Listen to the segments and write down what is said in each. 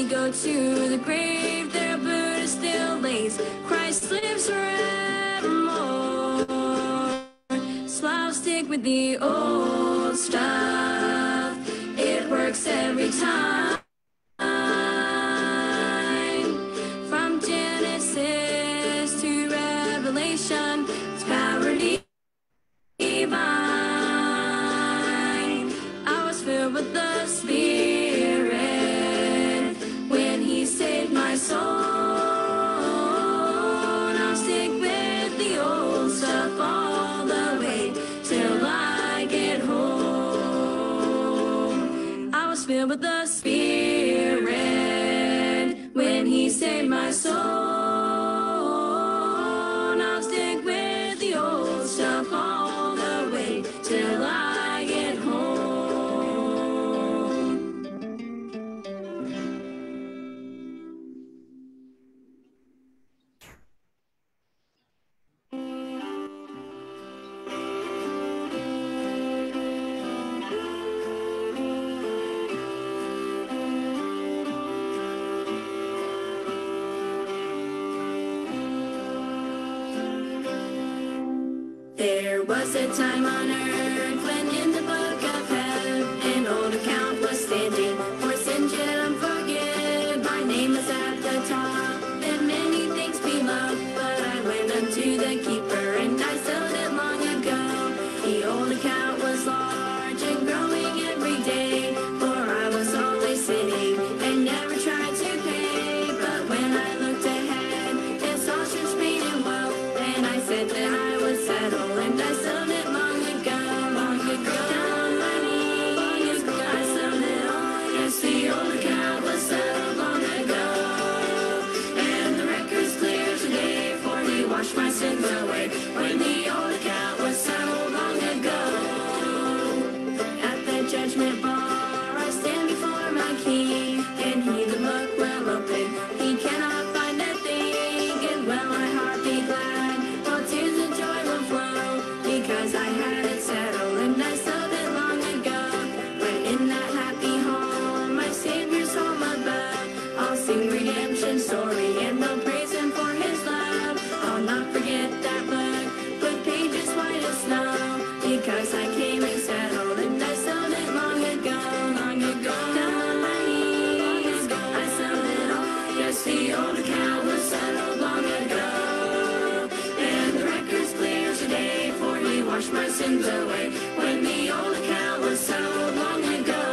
we go to the grave, there Buddha still lays. Christ lives forevermore. So I'll stick with the old stuff. It works every time. From Genesis to Revelation, it's power divine. I was filled with the Spirit when He saved my soul. I'll stick with the old stuff all the way till I get home. I was filled with the Spirit when He saved my soul. I'll stick with the old stuff all the way till I get home. There was a time on earth when in the book of heaven an old account was standing. For sin yet unforgiven, my name was at the top. And many things below, but I went unto the keeper and I sold it long ago. The old account was large and growing every day, for I was always sinning and never tried to pay. But when I looked ahead and saw such pain and woe, and I said that I would settle, and I sold it long ago, long ago. Down my knees, I sold it all. Yes, the old account was settled long ago, and the record's clear today, for He washed my sins away. When the old account was settled long ago, at the judgment bar I stand before my King, and He the book will open. He cannot find a thing, and will my heart be glad? Well, tears of joy will flow, because I had it settled and I sold it long ago. But in that happy home, my Savior's home above, I'll sing redemption story and I'll praise Him for His love. I'll not forget that book, put pages white as snow, because I came and settled and I sold it long ago, long ago. Down on my knees, I sold it all. Yes, the old account was settled long ago, and the record's clear today, for He washed my sins away. When the old account was settled long ago.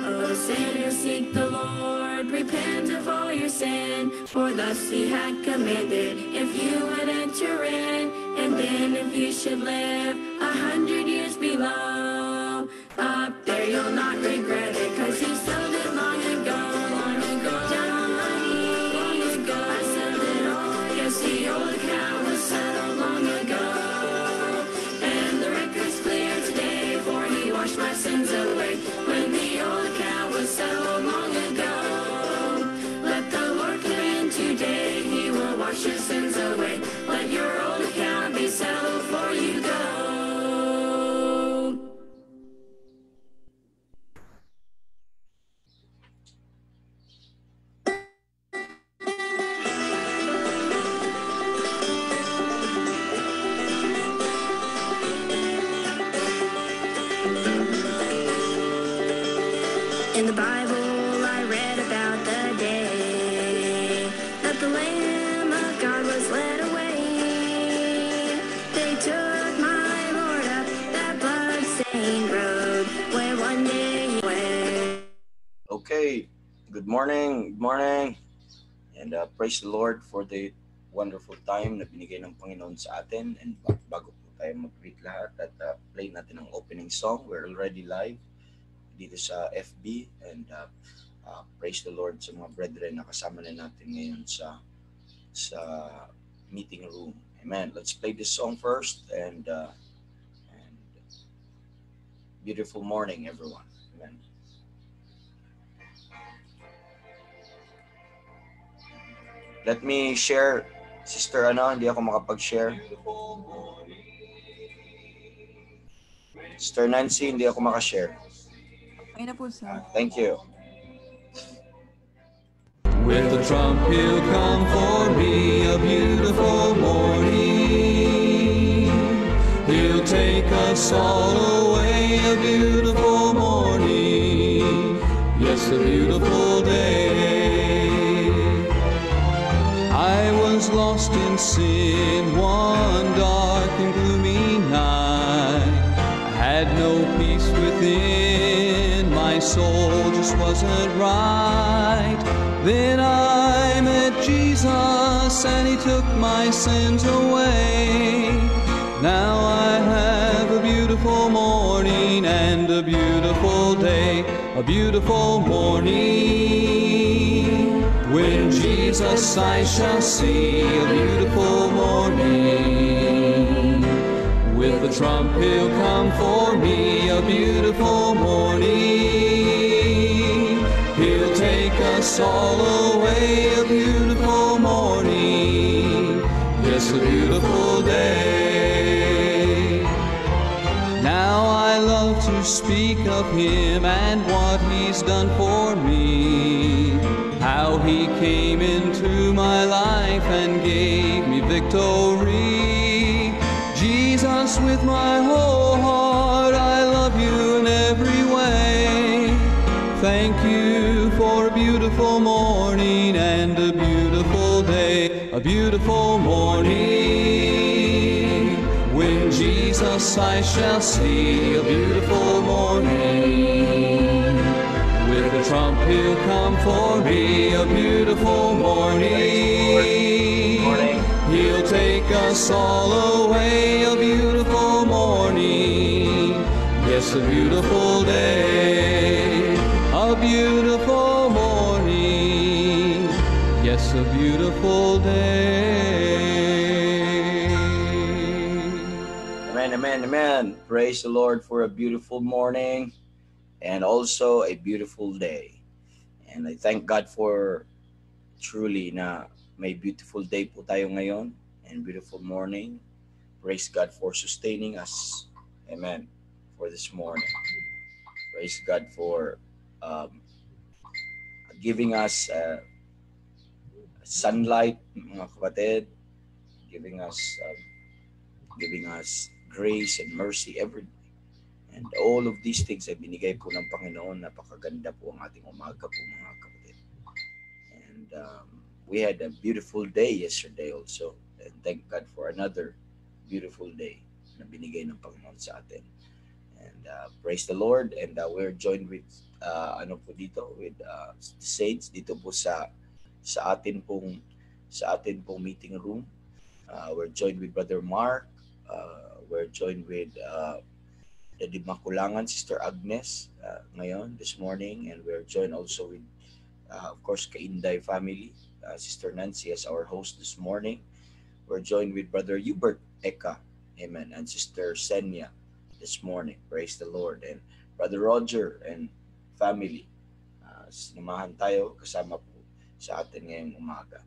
Oh, sinner, seek the Lord, repent of all your sin, for thus He had commanded, if you would enter in. And then if you should live 100 years below, up there you'll not regret it, 'cause you sold it long ago, long ago. Down on my knees, I sold it all. Yes, the old account was settled long ago, and the record's clear today, for He washed my sins away. When the old account was settled long ago, let the Lord come in today, He will wash your sins away. Let your old account be settled before you go. In the Bible I read about the day that the Lamb of God was led away. They took my Lord up that blood-stained road where one day He went. Okay, good morning, and praise the Lord for the wonderful time na binigay ng Panginoon sa atin. And bago po tayo mag-greet lahat at play natin ang opening song, we're already live dito sa FB, and praise the Lord sa mga brethren na kasama na natin ngayon sa meeting room. Amen. Let's play this song first, and beautiful morning, everyone. Amen. Let me share, Sister hindi ako makapag-share. Sister Nancy, hindi ako makashare. Ay na po, sir. Thank you. With the trump he'll come for me, a beautiful morning. He'll take us all away, a beautiful morning. Yes, a beautiful day. I was lost in sin one dark and gloomy night. I had no peace within, my soul just wasn't right. Then I met Jesus and he took my sins away. Now I have a beautiful morning and a beautiful day, a beautiful morning. When Jesus I shall see, a beautiful morning. With the trump he'll come for me, a beautiful morning. He'll take us all away, a beautiful morning. Yes, a beautiful day. Now I love to speak of him and what he's done for me. How he came into my life and gave me victory. Jesus, with my whole heart, I love you in every way. Thank you for a beautiful morning and a beautiful day, a beautiful morning. When Jesus I shall see, a beautiful morning. With the trump he'll come for me, a beautiful morning. He'll take us all away, a beautiful morning. Yes, a beautiful day, a beautiful morning. Yes, a beautiful day. Amen, amen, amen. Praise the Lord for a beautiful morning and also a beautiful day. And I thank God for truly na may beautiful day po tayo ngayon and beautiful morning. Praise God for sustaining us. Amen. For this morning. Praise God for giving us sunlight, mga kapatid, giving us grace and mercy every day. And all of these things ay binigay po ng Panginoon. Napakaganda po ang ating umaga po, mga kapatid. And we had a beautiful day yesterday also. And thank God for another beautiful day na binigay ng Panginoon sa atin. And praise the Lord. And we're joined with with the saints dito po sa atin pong meeting room. We're joined with Brother Mark. We're joined with the Dimakulangan, Sister Agnes, ngayon, this morning. And we're joined also with, of course, Kainday family, Sister Nancy as our host this morning. We're joined with Brother Hubert Eka, amen, and Sister Senya this morning. Praise the Lord. And Brother Roger and family, sinamahan tayo, kasama po sa atin ngayong umaga.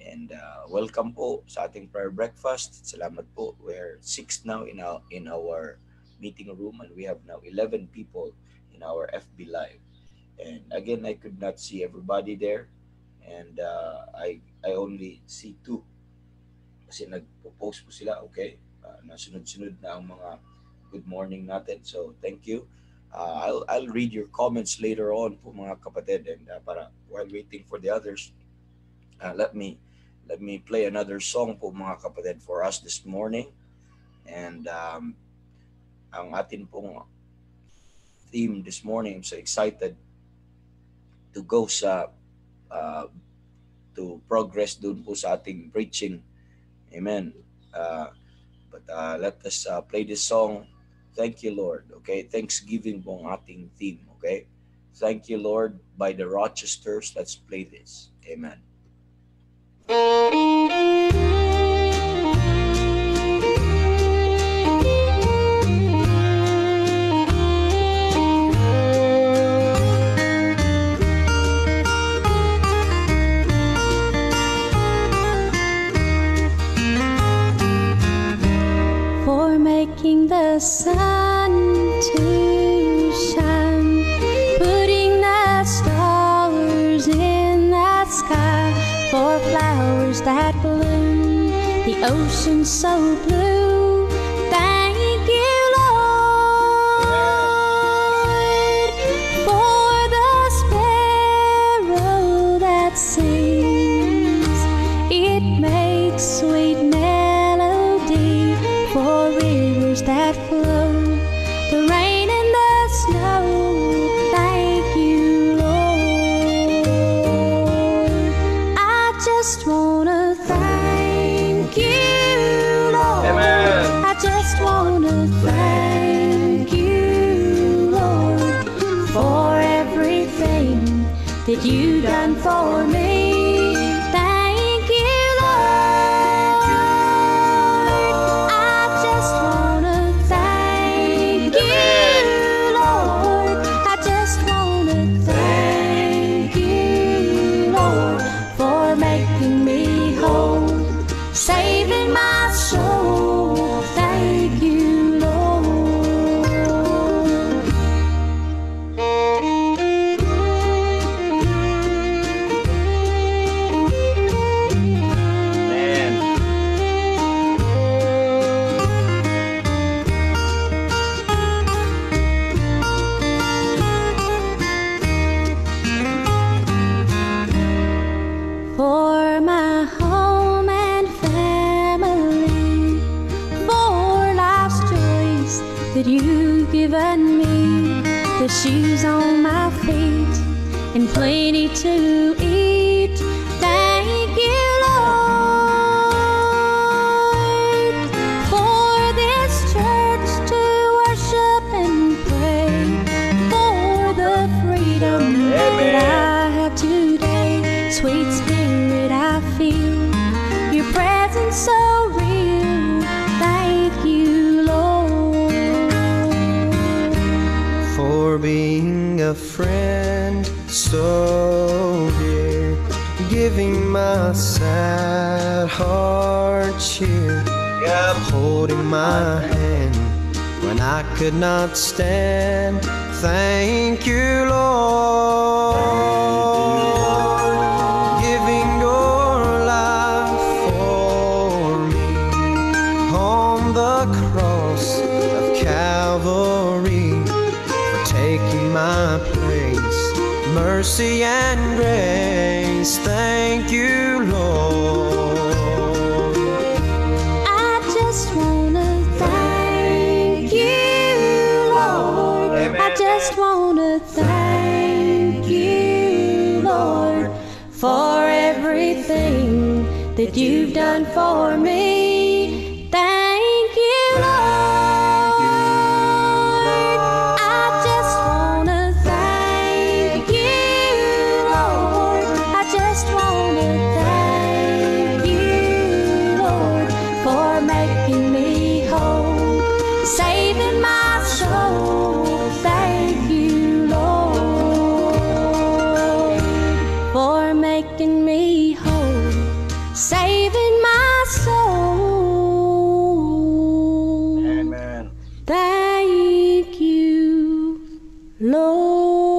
And welcome po sa ating prayer breakfast. Salamat po. We're 6 now in our meeting room, and we have now 11 people in our FB Live. And again, I could not see everybody there, and I only see 2 kasi nagpo-post po sila. Okay, nasunod-sunod na ang mga good morning natin. So thank you. I'll read your comments later on po, mga kapatid, and para while waiting for the others, let me play another song po, mga kapatid, for us this morning. And ang atin pong theme this morning, I'm so excited to go to progress dun po sa ating preaching. Amen. But let us play this song. Thank you, Lord. Okay, Thanksgiving po ang ating theme. Okay, Thank You, Lord, by the Rochesters. Let's play this. Amen. For making the sun to shine, putting the stars in that sky. rivers that bloom, the ocean so blue. Thank you, Lord, for the sparrow that sings. It makes sweet melody for rivers that flow, the rain and the snow. Thank you, Lord. I just wanna thank you, Lord. Amen. I just wanna thank you, Lord, for everything that you done for me. Thank you, Lord. I just wanna thank you, Lord. I just wanna thank you, Lord, for making me whole, saving my soul. Thank you, Lord. Man. For my home and family, for life's joys that you've given me, the shoes on my feet and plenty to eat. Thank you, Lord, for this church to worship and pray, for the freedom that I have today. Sweet Spirit, I feel your presence so real. Thank you, Lord. For being a friend so dear, giving my sad heart cheer, Yep. holding my hand when I could not stand. Thank you, Lord, giving your life for me on the cross of Calvary, for taking my place, mercy and grace. Thank you, Lord. I just wanna thank you, Lord. Amen. I just wanna thank you, Lord, for everything that you've done for me. Thank you, Lord. I just wanna thank you, Lord. I just wanna thank you, Lord, for making me whole, saving my soul. Thank you, Lord, for making me whole, saving my soul. Amen. Thank you, Lord.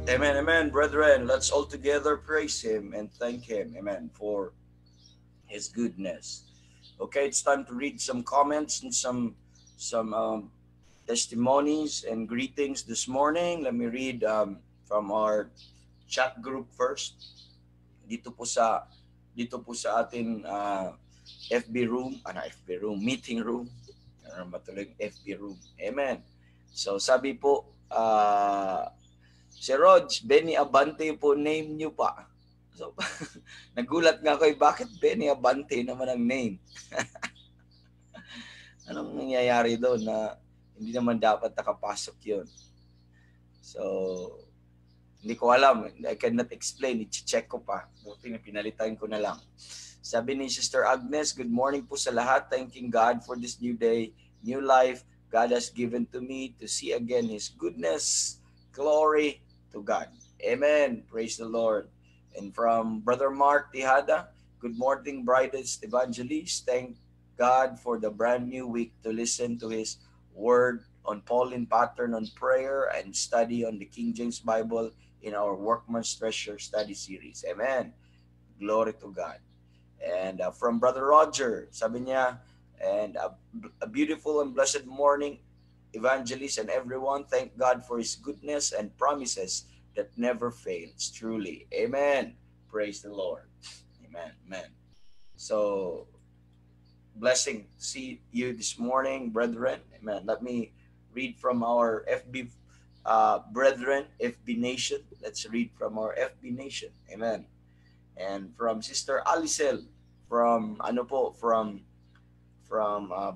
Amen, amen, brethren. Let's all together praise Him and thank Him, amen, for His goodness. Okay, it's time to read some comments and some testimonies and greetings this morning. Let me read from our chat group first. Dito po sa atin FB room, meeting room. Ano ba tuloy FB room? Amen. So sabi po si Rog, Benny Abante po name niyo pa. So nagulat nga ako, bakit Benny Abante naman ang name? Anong nangyayari doon na hindi naman dapat nakapasok yun? So hindi ko alam. I cannot explain. I-check ko pa. Buti na pinalitan ko na lang. Sabi ni Sister Agnes, good morning po sa lahat. Thanking God for this new day, new life God has given to me to see again His goodness. Glory to God. Amen. Praise the Lord. And from Brother Mark Tihada, good morning, brightest evangelists. Thank God for the brand new week to listen to His word on Pauline pattern on prayer and study on the King James Bible in our Workman's Treasure study series. Amen. Glory to God. And from Brother Roger, sabi niya, and a beautiful and blessed morning, evangelist and everyone. Thank God for His goodness and promises that never fails. Truly. Amen. Praise the Lord. Amen. Amen. So, blessing to see you this morning, brethren. Amen. Let me read from our FB brethren, FB Nation. Let's read from our FB Nation. Amen. And from Sister Alicel, from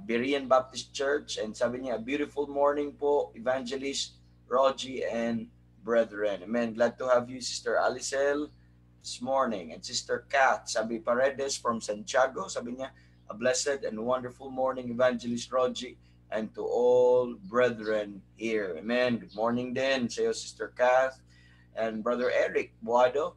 Berean Baptist Church, and sabi niya, beautiful morning po, Evangelist Rogie and brethren. Amen. Glad to have you, Sister Alicel, this morning. And Sister Kat, sabi Paredes from Santiago, sabi niya, a blessed and wonderful morning, Evangelist Rogie, and to all brethren here. Amen. Good morning din sa iyo, Sister Kat. And Brother Eric Buado,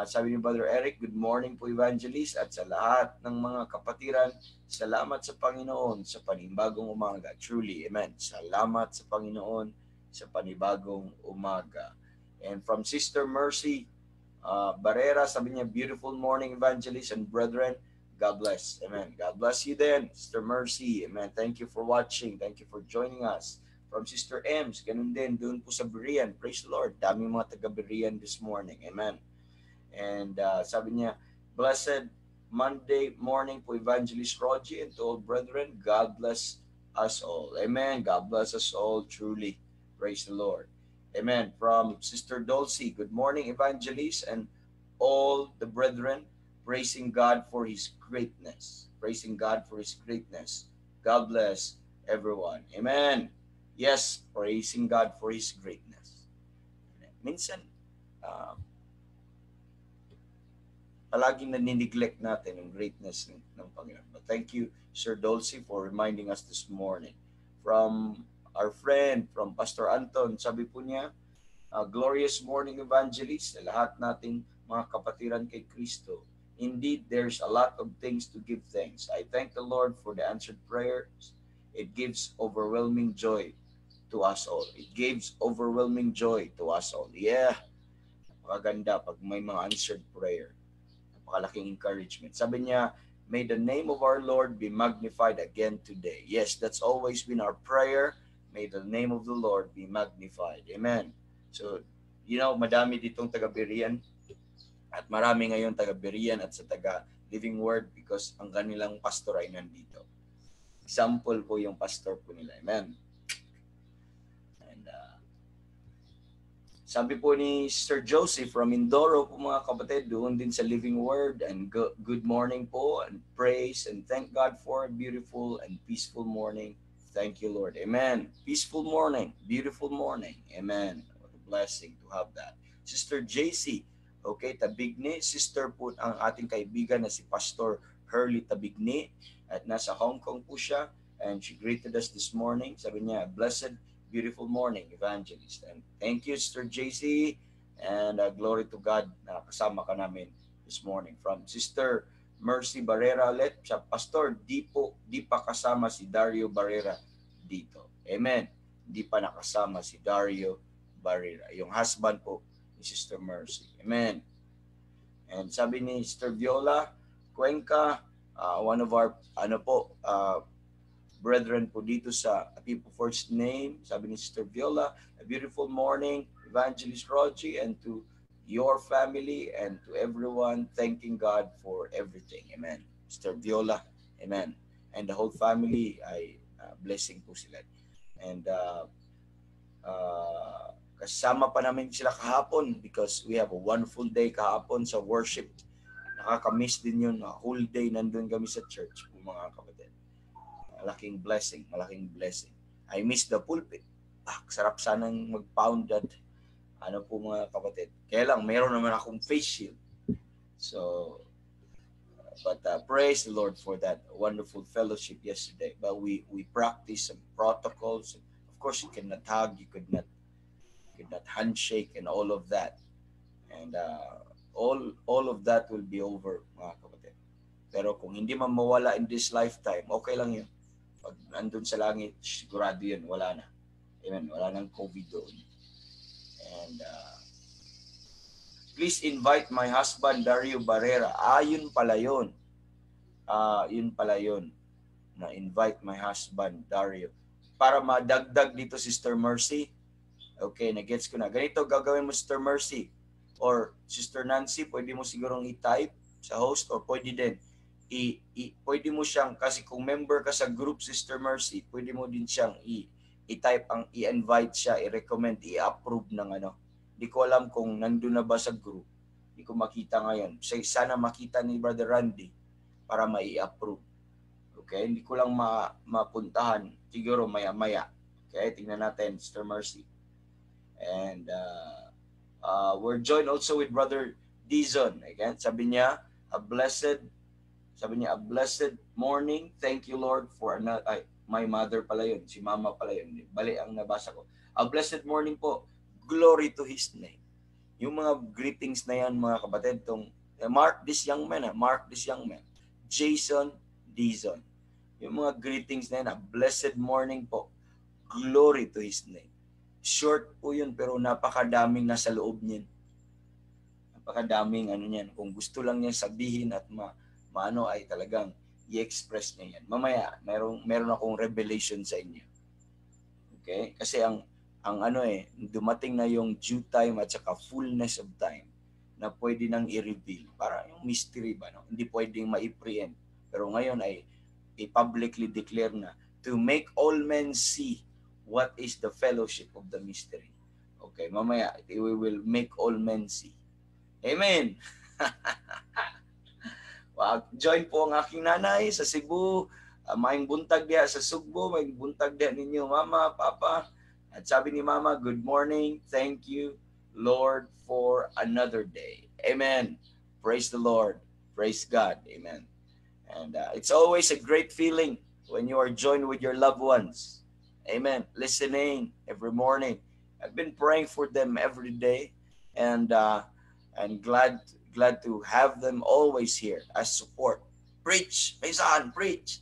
sabi ni Brother Eric, good morning po, Evangelist, at sa lahat ng mga kapatiran, salamat sa Panginoon sa panibagong umaga. Truly, amen. Salamat sa Panginoon sa panibagong umaga. And from Sister Mercy Barrera, sabi niya, beautiful morning, Evangelist and brethren. God bless. Amen. God bless you then, Sister Mercy. Amen. Thank you for watching. Thank you for joining us. From Sister Ems, ganun din, doon po sa Berean. Praise the Lord. Daming mga taga-Berean this morning. Amen. And sabi niya, blessed Monday morning po, Evangelist Rogie, and to all brethren, God bless us all. Amen. God bless us all, truly. Praise the Lord. Amen. From Sister Dulcie, good morning, Evangelist, and all the brethren, praising God for His greatness. Praising God for His greatness. God bless everyone. Amen. Yes, praising God for His greatness. Minsan, palaging nanineglect natin yung greatness ng Panginoon. But thank you, Sir Dulcie, for reminding us this morning. From our friend, from Pastor Anton, sabi po niya, glorious morning, Evangelist, sa lahat nating mga kapatiran kay Kristo. Indeed, there's a lot of things to give thanks. I thank the Lord for the answered prayers. It gives overwhelming joy to us all. It gives overwhelming joy to us all. Yeah, napakaganda pag may mga answered prayer. Napakalaking encouragement. Sabi niya, may the name of our Lord be magnified again today. Yes, that's always been our prayer. May the name of the Lord be magnified. Amen. So, you know, madami ditong taga-Berean. At marami ngayon taga-Berean at sa taga-Living Word because ang kanilang pastor ay nandito. Example po yung pastor po nila. Amen. And sabi po ni Sir Joseph from Mindoro po, mga kapatid, doon din sa Living Word, and good morning po, and praise and thank God for a beautiful and peaceful morning. Thank you, Lord. Amen. Peaceful morning, beautiful morning. Amen. What a blessing to have that. Sister JC, okay, Tabigni, sister po ang ating kaibigan na si Pastor Hurley Tabigni, at nasa Hong Kong po siya, and she greeted us this morning. Sabi niya, blessed, beautiful morning, Evangelist. And thank you, Sister JC, and glory to God na kasama ka namin this morning. From Sister Mercy Barrera ulit, siya, Pastor, di pa kasama si Dario Barrera dito. Amen. Di pa nakasama si Dario Barrera, yung husband po ni Sister Mercy. Amen. And sabi ni Sister Viola Cuenca, one of our brethren po dito sa People First Name, sabi ni Sister Viola, a beautiful morning, Evangelist Rogie, and to your family and to everyone, thanking God for everything. Amen. Sister Viola, amen. And the whole family, ay blessing po sila. And kasama pa namin sila kahapon because we have a wonderful day kahapon sa worship. Nakakamiss din yun. Whole day nandun kami sa church, mga kapatid. Malaking blessing, malaking blessing. I miss the pulpit. Sarap sanang mag-pound that. Ano po, mga kapatid. Kaya lang, meron naman akong face shield. So, but praise the Lord for that wonderful fellowship yesterday. But we practiced some protocols. Of course, you cannot hug, you could not handshake and all of that. And all of that will be over, mga kapatid. Pero kung hindi man mawala in this lifetime, okay lang yun. Pag nandun sa langit, sigurado yun, wala na. Amen. Wala nang COVID doon. And please invite my husband, Dario Barrera. Yun pala yun. Yun pala yun. Na-invite my husband, Dario. Para madagdag dito, Sister Mercy. Okay, na-gets ko na. Ganito gagawin mo, Sister Mercy. Or Sister Nancy, pwede mo sigurong i-type sa host or pwede din. Pwede mo siyang, kasi kung member ka sa group, Sister Mercy, pwede mo din siyang i-type ang i-invite siya, i-recommend, i-approve ng ano. Hindi ko alam kung nandun na ba sa group. Hindi ko makita ngayon. Sana makita ni Brother Randy para mai-approve. Okay? Hindi ko lang mapuntahan. Siguro maya-maya. Okay? Tingnan natin, Sister Mercy. And we're joined also with Brother Dizon. Again, sabi niya, a blessed morning. Thank you, Lord, for my mother pala yun. Si mama pala yun. Bali ang nabasa ko. A blessed morning po. Glory to His name. Yung mga greetings na yan, mga kapatid, mark this young man. Mark this young man. Jason Dizon. Yung mga greetings na yan, a blessed morning po. Glory to His name. Short po yun, pero napakadaming nasa loob niyan. Napakadaming ano niyan. Kung gusto lang niya sabihin at maano ay talagang i-express niya yan. Mamaya, meron akong revelation sa inyo. Okay? Kasi ang dumating na yung due time at saka fullness of time na pwede nang i-reveal. Para yung mystery ba, no? Hindi pwedeng ma-preempt. Pero ngayon ay i-publicly declare na to make all men see what is the fellowship of the mystery. Okay, mamaya, we will make all men see. Amen! Join po ang aking nanay sa Cebu. Maing buntag diya sa Sugbo. Maing buntag diya ninyo, Mama, Papa. At sabi ni Mama, good morning. Thank you, Lord, for another day. Amen. Praise the Lord. Praise God. Amen. And it's always a great feeling when you are joined with your loved ones. Amen. Listening every morning. I've been praying for them every day, and glad to have them always here as support. Preach, Paisan, preach.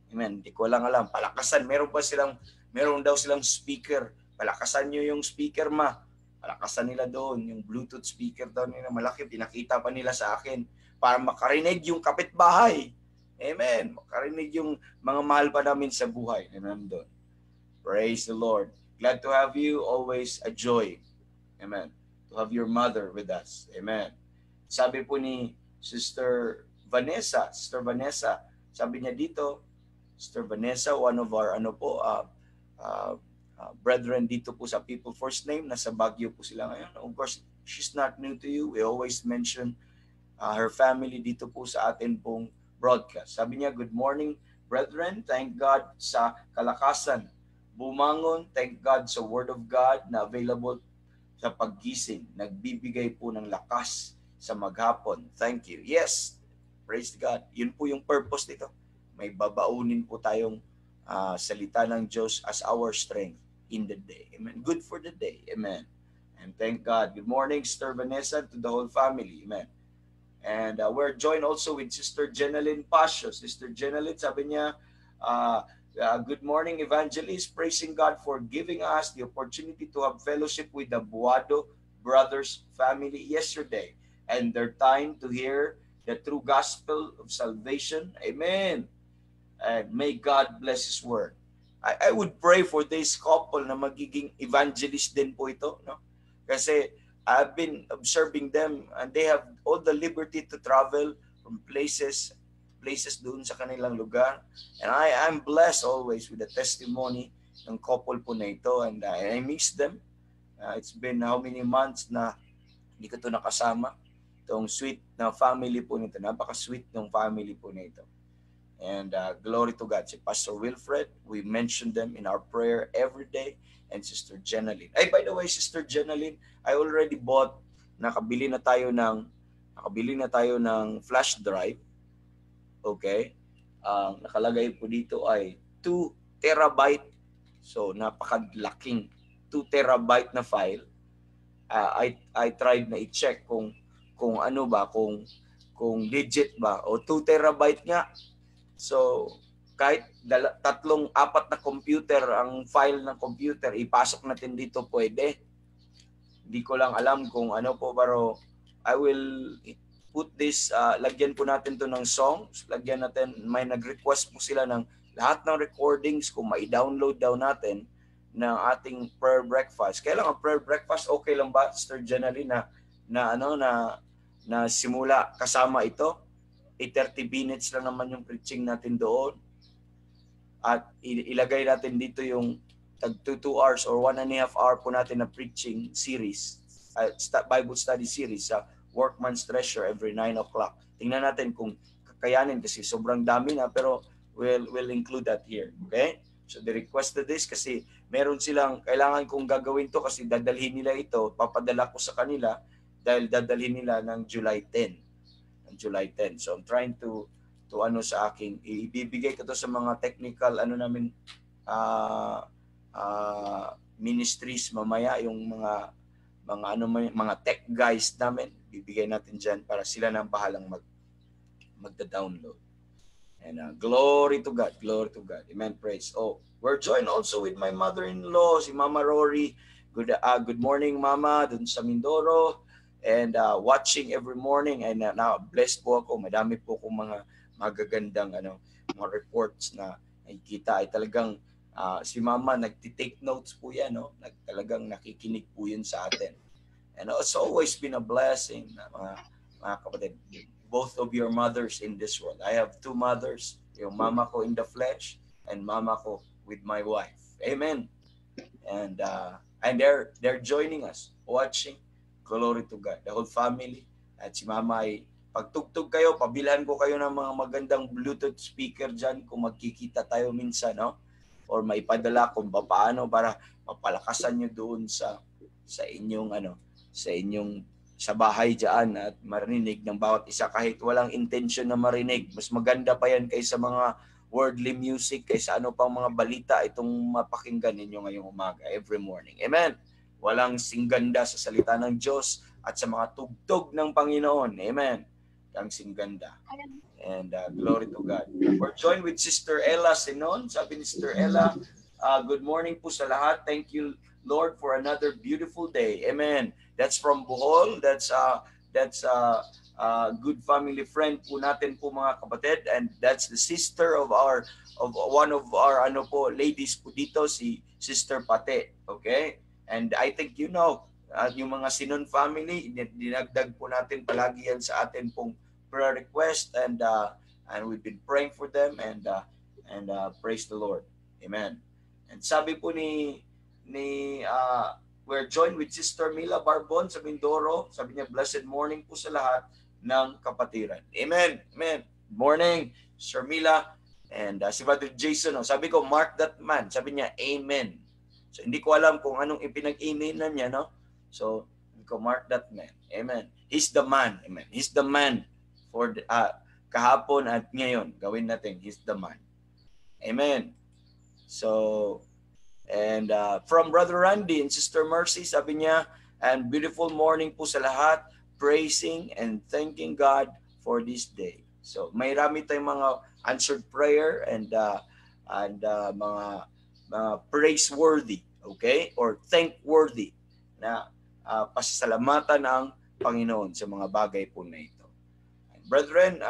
Amen. Hindi ko lang alam. Palakasan. Meron daw silang speaker. Palakasan nyo yung speaker, ma. Palakasan nila doon. Yung Bluetooth speaker daw nila malaki. Pinakita pa nila sa akin para makarinig yung kapitbahay. Amen. Makarinig yung mga mahal pa namin sa buhay na nandun. Praise the Lord. Glad to have you. Always a joy. Amen. To have your mother with us. Amen. Sabi po ni Sister Vanessa, sabi niya dito, Sister Vanessa, one of our brethren dito po sa People First Name, nasa Baguio po sila ngayon. Of course, she's not new to you. We always mention her family dito po sa atin pong broadcast. Sabi niya, good morning, brethren. Thank God sa kalakasan. Bumangon, thank God sa Word of God na available sa paggising. Nagbibigay po ng lakas sa maghapon. Thank you. Yes, praise God. Yun po yung purpose nito. May babaunin po tayong salita ng Diyos as our strength in the day. Amen. Good for the day. Amen. And thank God. Good morning, Sister Vanessa, to the whole family. Amen. And we're joined also with Sister Jenaline Pasio. Sister Jenaline, sabi niya, good morning, Evangelist. Praising God for giving us the opportunity to have fellowship with the Buado Brothers family yesterday and their time to hear the true gospel of salvation. Amen. And may God bless His word. I would pray for this couple na magiging evangelist din po ito, no? Kasi I've been observing them and they have all the liberty to travel from places doon sa kanilang lugar. And I'm blessed always with the testimony ng couple po na ito, and I miss them. It's been how many months na hindi ko ito nakasama. Itong sweet na family po nito. Napaka-sweet ng family po nito. And glory to God. Si Pastor Wilfred, we mention them in our prayer every day. And Sister Jenaline. Ay, by the way, Sister Jenaline, I already bought, nakabili na tayo ng flash drive. Okay? Nakalagay po dito ay 2 terabyte. So, napakalaking 2 terabyte na file. I tried na i-check kung ano ba, kung legit ba, o 2 terabyte nga. So, kahit tatlong, apat na computer, ang file ng computer, ipasok natin dito, pwede. Hindi ko lang alam kung ano po, pero I will put this, lagyan po natin to ng songs, lagyan natin, may nag-request po sila ng lahat ng recordings, kung mai-download daw natin ng ating prayer breakfast. Kailangan prayer breakfast, okay lang ba, Sister Janelle, na simula kasama ito? 30 minutes lang naman yung preaching natin doon. At ilagay natin dito yung tag 2 hours or 1.5 hour po natin na preaching series, Bible study series sa Workman's Treasure every 9 o'clock. Tingnan natin kung kakayanin kasi sobrang dami na, pero we'll include that here. Okay? So they requested this kasi meron silang kailangan kong gagawin to kasi dadalhin nila ito, papadala ko sa kanila dahil dadalhin nila ng July 10. July 10. So I'm trying to sa aking ibibigay ko to sa mga technical namin ministries mamaya, yung mga tech guys namin, bibigay natin diyan para sila nang bahalang magda-download. And glory to God, glory to God. Amen, praise. Oh, we're joined also with my mother-in-law, si Mama Rory. Good morning, Mama, dun sa Mindoro. And watching every morning, and now blessed po ako, madami po akong mga magagandang mga reports na nakikita. Ay talagang si Mama nagti-take notes po yan, no? Talagang nakikinig po yun sa atin. And it's always been a blessing, mga kapatid, both of your mothers in this world. I have 2 mothers, yung mama ko in the flesh and mama ko with my wife. Amen. And they're joining us, watching. Glory to God. The whole family. At si Mama ay pagtugtog kayo, pabilhan ko kayo ng mga magandang Bluetooth speaker dyan kung magkikita tayo minsan, no? Or maipadala kung paano para mapalakasan nyo doon sa inyong sa bahay dyan at marinig ng bawat isa kahit walang intention na marinig. Mas maganda pa yan kaysa mga worldly music, kaysa ano pang mga balita itong mapakinggan ninyo ngayong umaga, every morning. Amen. Walang singganda sa salita ng Diyos at sa mga tugtog ng Panginoon. Amen. Ang singganda. And glory to God. We're joined with Sister Ella Sinon. Sabi ni Sister Ella, good morning po sa lahat. Thank you, Lord, for another beautiful day. Amen. That's from Bohol. That's good family friend po natin po, mga kapatid. And that's the sister of one of our ladies po dito, si Sister Pate. Okay? And I think yung mga Sinon family, dinagdag po natin palagi yan sa atin pong prayer request, and we've been praying for them, and praise the Lord. Amen. And sabi po we're joined with Sister Mila Barbon sa Mindoro. Sabi niya, blessed morning po sa lahat ng kapatiran. Amen. Amen. Good morning, Sister Mila. And si Brother Jason, sabi ko, mark that man. Sabi niya, amen. So, hindi ko alam kung anong ipinag-amen niya, no? So, hindi ko mark that man. Amen. He's the man. Amen. He's the man for kahapon at ngayon. Gawin natin. He's the man. Amen. So, and from Brother Randy and Sister Mercy, sabi niya, and beautiful morning po sa lahat, praising and thanking God for this day. So, may rami tayong mga answered prayer and mga praiseworthy, okay? Or thankworthy na pasasalamatan ng Panginoon sa mga bagay po na ito. And brethren,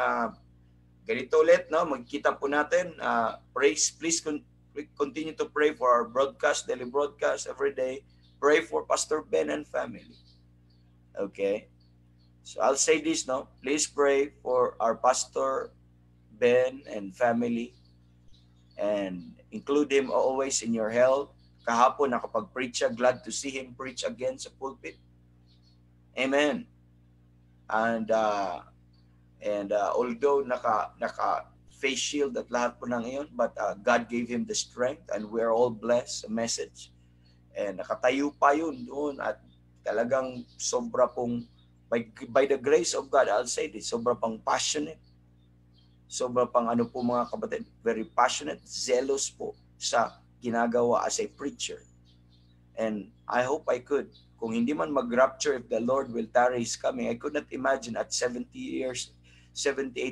ganito ulit, no? Magkita po natin. Please continue to pray for our broadcast, daily broadcast every day. Pray for Pastor Ben and family. Okay? So I'll say this, no? Please pray for our Pastor Ben and family, and include him always in your health. Kahapon nakapag-preach siya, glad to see him preach again sa pulpit. Amen. And although naka face shield at lahat po ng iyon, but God gave him the strength, and we're all blessed sa message. And nakatayo pa yun doon, at talagang sobra pong by the grace of God, I'll say this, sobra pang passionate. Sobra pang po, mga kapatid, very passionate, zealous po sa ginagawa as a preacher. And I hope I could, kung hindi man mag-rapture, if the Lord will tarry His coming, I could not imagine at 78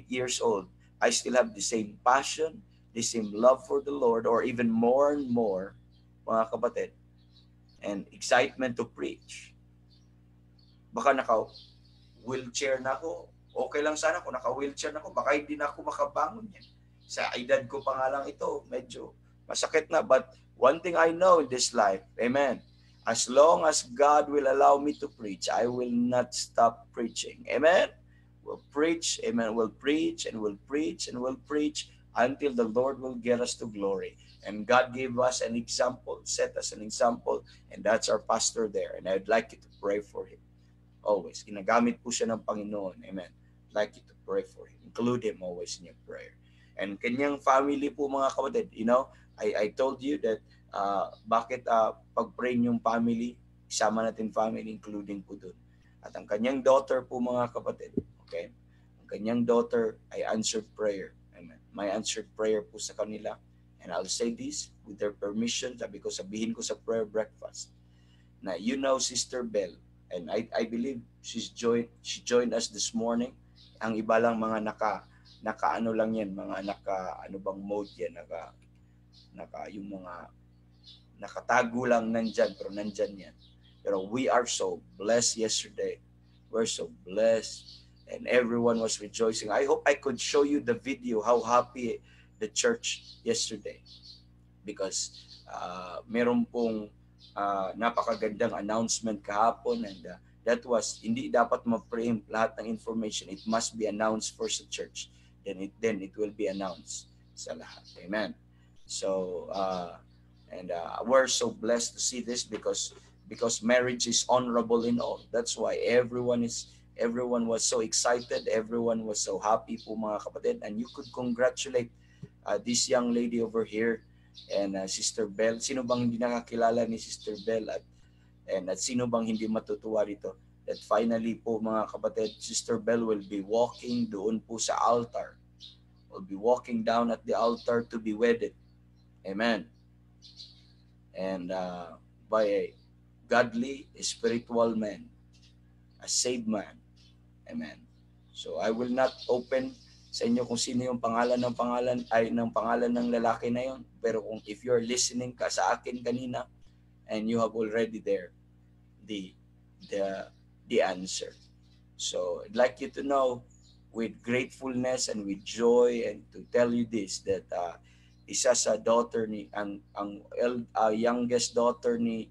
years old, I still have the same passion, the same love for the Lord, or even more and more, mga kapatid, and excitement to preach. Baka naka-wheelchair na ako. Okay lang sana kung naka-wheelchair na ako. Baka hindi na ako makabangon yan. Sa edad ko pa nga lang ito, medyo masakit na. But one thing I know in this life, amen, as long as God will allow me to preach, I will not stop preaching. Amen? We'll preach, amen, we'll preach, and we'll preach, and we'll preach until the Lord will get us to glory. And God gave us an example, set us an example, and that's our pastor there. And I'd like you to pray for him. Always. Ginagamit po siya ng Panginoon. Amen. I'd like you to pray for him. Include him always in your prayer. And kanyang family po, mga kapatid, you know, I told you that bakit pag-pray yung family, isama natin family, including po dun. At ang kanyang daughter po, mga kapatid, okay? Ang kanyang daughter ay answered prayer. Amen. May answered prayer po sa kanila. And I'll say this with their permission, sabihin ko sa prayer breakfast, na you know Sister Bell, and I believe she joined us this morning. Ang iba lang mga naka ano lang yan, mga ano bang mode yan, yung mga nakatago lang nandyan, pero nandyan yan. Pero we are so blessed yesterday. We're so blessed. And everyone was rejoicing. I hope I could show you the video, how happy the church yesterday. Because meron pong napakagandang announcement kahapon, and that was, hindi dapat ma-preempt lahat ng information. It must be announced first sa church. Then it will be announced sa lahat. Amen. So, and we're so blessed to see this because marriage is honorable in all. That's why everyone was so excited. Everyone was so happy po, mga kapatid. And you could congratulate this young lady over here and Sister Bell. Sino bang hindi nakakilala ni Sister Bell at sino bang hindi matutuwa dito? That finally po, mga kapatid, Sister Bell will be walking doon po sa altar. Will be walking down at the altar to be wedded. Amen. And by a godly, spiritual man, a saved man. Amen. So I will not open sa inyo kung sino yung pangalan ng lalaki na yon. Pero kung if you're listening ka sa akin kanina, and you have already there the answer. So I'd like you to know with gratefulness and with joy, and to tell you this, that isa sa daughter ni ang youngest daughter ni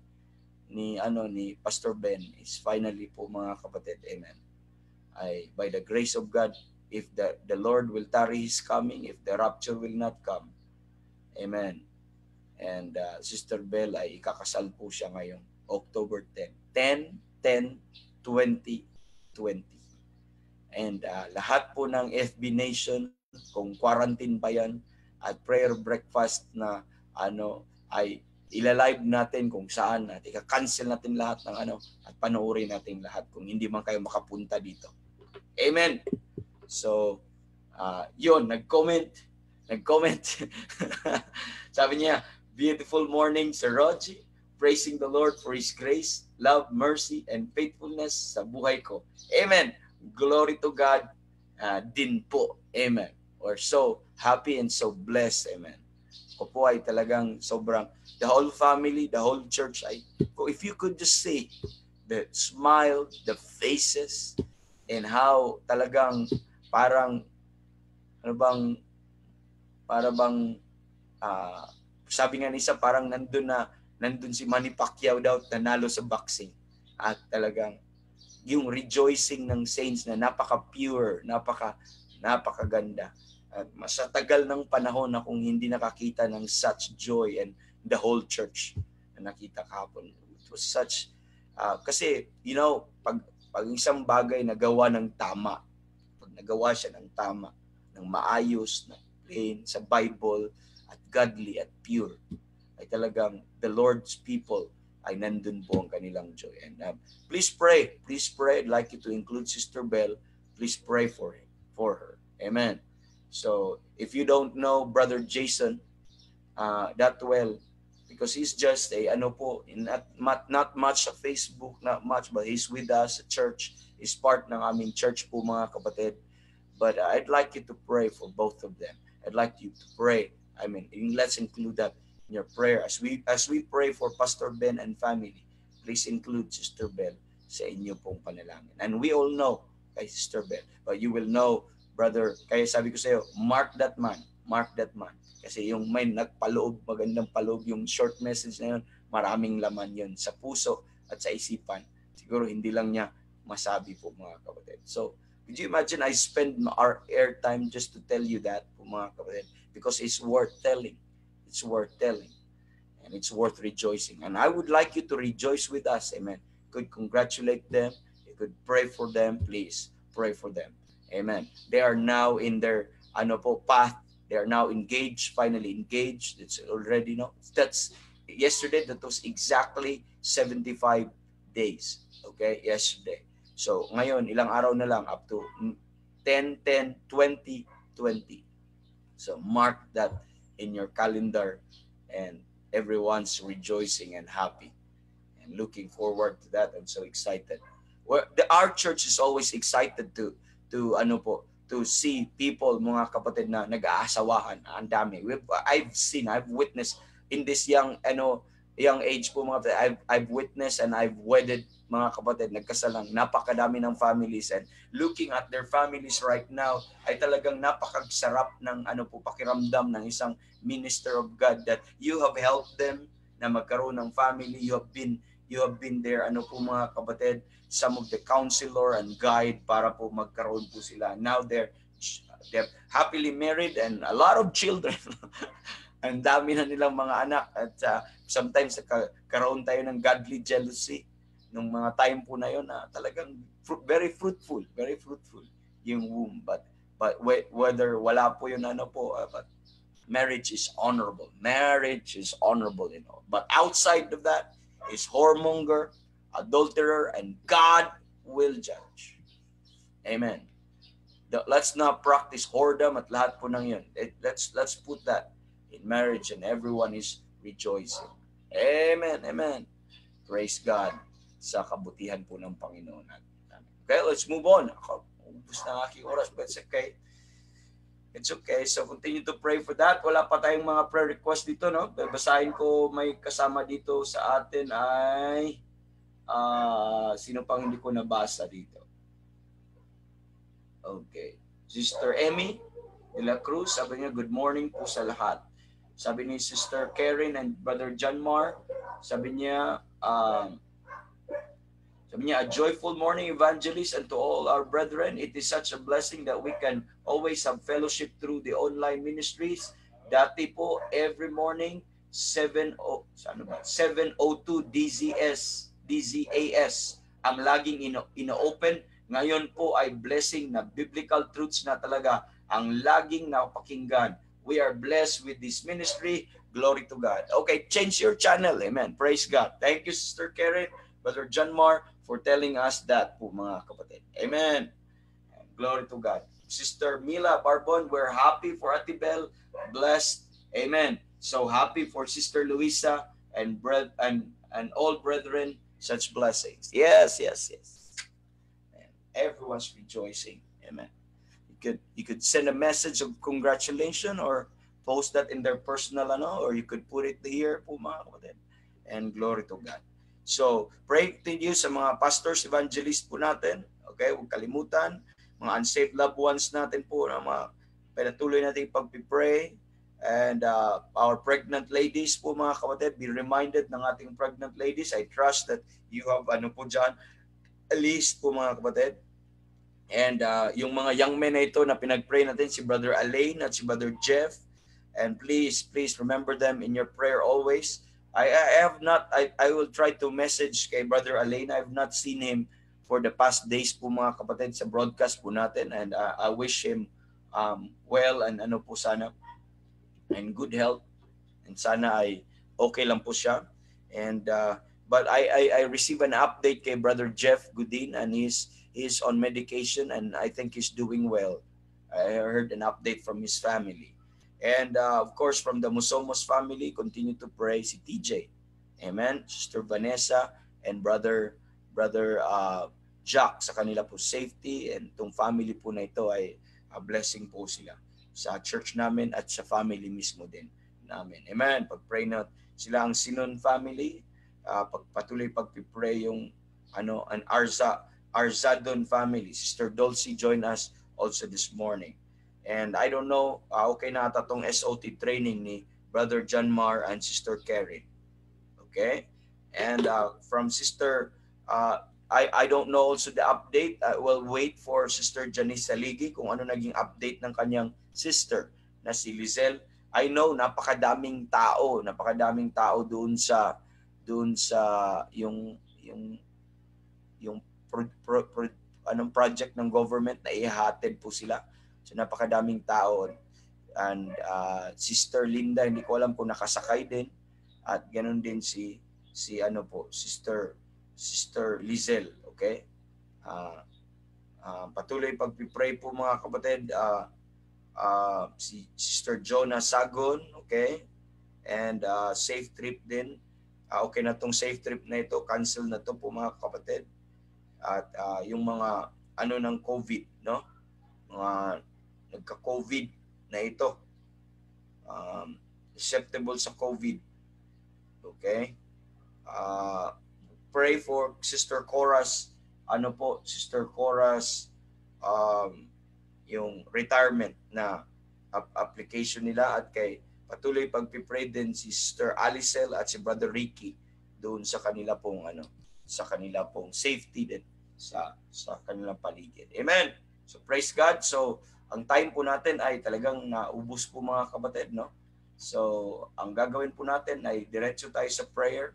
Pastor Ben is finally po, mga kapatid, amen, ay by the grace of God, if the Lord will tarry His coming, if the rapture will not come, amen, and Sister Bell ay ikakasal po siya ngayong October 10/10/2020. And lahat po ng FB Nation, kung quarantine pa yan, at prayer breakfast na ay ilalive natin kung saan, at ika-cancel natin lahat ng at panoorin natin lahat kung hindi man kayo makapunta dito. Amen. So, yun, nag-comment. Sabi niya, beautiful morning, Sir Rogie. Praising the Lord for His grace, love, mercy, and faithfulness sa buhay ko. Amen. Glory to God din po. Amen. We're so happy and so blessed. Amen. Ko po ay talagang sobrang, the whole family, the whole church, if you could just see the smile, the faces, and how talagang parang, sabi nga nisa, parang nandun si Manny Pacquiao daw, nanalo sa boxing. At talagang yung rejoicing ng saints na napaka-pure, napakaganda. At sa tagal ng panahon na kung hindi nakakita ng such joy, and the whole church na nakita kahapon. It was such, kasi, pag isang bagay nagawa ng tama, pag nagawa siya ng tama, ng maayos, na plain, sa Bible, at godly, at pure, ay talagang the Lord's people ay nandun po ang kanilang joy. And please pray. I'd like you to include Sister Bell. Please pray for her. Amen. So if you don't know Brother Jason that well, because he's just not much sa Facebook, not much, but he's with us at church. He's part ng aming church po, mga kapatid. But I'd like you to pray for both of them. I'd like you to pray let's include that in your prayer. As we pray for Pastor Ben and family, please include Sister Ben sa inyo pong panalangin. And we all know kay Sister Ben, but you will know, brother, kaya sabi ko sa iyo, mark that man. Kasi yung may nagpaloob, magandang paloob, yung short message na yun, maraming laman yun sa puso at sa isipan. Siguro hindi lang niya masabi po, mga kapatid. So, could you imagine I spend our airtime just to tell you that po, mga kapatid? Because it's worth telling. It's worth telling. And it's worth rejoicing. And I would like you to rejoice with us. Amen. You could congratulate them. You could pray for them. Please pray for them. Amen. They are now in their path. They are now engaged, finally engaged. It's already, that's yesterday, that was exactly 75 days. Okay, yesterday. So, ngayon, ilang araw na lang, up to 10, 10, 20, 20. So, mark that in your calendar, and everyone's rejoicing and happy and looking forward to that. I'm so excited. Our church is always excited to see people, mga kapatid, na nag-aasawahan. Ang dami. I've witnessed in this young age po, mga kapatid, I've witnessed and I've wedded, mga kapatid, nagkasalang napakadami ng families, and looking at their families right now ay talagang napakagsarap ng pakiramdam ng isang minister of God, that you have helped them na magkaroon ng family. You have been there, mga kapatid, some of the counselor and guide para po magkaroon po sila. Now they're happily married and a lot of children. Ang dami na nilang mga anak, at sometimes karoon tayo ng godly jealousy nung mga time po na yon, na talagang very fruitful yung womb. But whether wala po yun, but marriage is honorable. But outside of that is whoremonger, adulterer, and God will judge. Amen. Let's not practice whoredom at lahat po ng yun. Let's put that in marriage, and everyone is rejoicing. Amen. Praise God sa kabutihan po ng Panginoon natin. Okay, let's move on. Ubus na aking oras, but it's okay. It's okay. So continue to pray for that. Wala pa tayong mga prayer request dito, no? Basahin ko, may kasama dito sa atin ay sino pang hindi ko nabasa dito? Okay. Sister Emmy de la Cruz, sabi niya, good morning po sa lahat. Sabi ni Sister Karen and Brother John Mar, sabi niya, a joyful morning, evangelist, and to all our brethren. It is such a blessing that we can always have fellowship through the online ministries. Dati po, every morning, 7:02 DZAS ang laging ino-open. Ngayon po ay blessing na biblical truths na talaga ang laging napakinggan. We are blessed with this ministry. Glory to God. Okay, change your channel. Amen. Praise God. Thank you, Sister Karen, Brother John Mar, for telling us that po, mga kapatid. Amen. Glory to God. Sister Mila Barbon, we're happy for Atibel. Blessed. Amen. So happy for Sister Luisa and all brethren, such blessings. Yes. And everyone's rejoicing. Amen. You could send a message of congratulations or post that in their personal or you could put it here po, mga kapatid. And glory to God. So, pray to you sa mga pastors, evangelists po natin. Okay, huwag kalimutan. Mga unsaved loved ones natin po na mga pinatuloy natin pag-pray. And our pregnant ladies po, mga kapatid, be reminded ng ating pregnant ladies. I trust that you have po dyan, a list po, mga kapatid. And yung mga young men na ito na pinag-pray natin, si Brother Alain at si Brother Jeff. And please remember them in your prayer always. I will try to message kay Brother Alain. I have not seen him for the past days po, mga kapatid, sa broadcast po natin. And I wish him well and po sana, and good health. And sana ay okay lang po siya. And but I received an update kay Brother Jeff Goodin, and he's on medication, and I think he's doing well. I heard an update from his family. And of course, from the Musomos family, continue to pray si TJ. Amen. Sister Vanessa and Brother Jack, sa kanila po safety, and itong family po na ito ay a blessing po sila. sa church namin at sa family mismo din namin. Amen. Pag-pray na sila ang Sinon family, pagpatuloy pag-pray yung an Arzadon family. Sister Dulcie joined us also this morning. And I don't know, okay na ata tong SOT training ni Brother John Mar and Sister Karen. Okay? And from Sister, I don't know also the update. I will wait for Sister Janice Saligi kung ano naging update ng kanyang sister na si Lizelle. I know napakadaming tao doon sa yung anong project ng government na ihatid po sila. So napakadaming tao. And Sister Linda, hindi ko alam kung nakasakay din. At ganoon din si Sister Lizelle, okay? Patuloy pag-pray po mga kapatid. Si Sister Jonah Sagon, okay? And safe trip din. Okay na tong safe trip na ito, cancel na to po mga kapatid. At yung mga ng COVID, no? Mga nagka-COVID na ito. Susceptible sa COVID. Okay? Pray for Sister Cora's Sister Cora's yung retirement na application nila, at kay patuloy pagpipray din si Sister Alicel at si Brother Ricky doon sa kanila pong safety din sa kanilang paligid. Amen. So praise God. So ang time po natin ay talagang naubos po mga kapatid, no? So ang gagawin po natin ay diretso tayo sa prayer.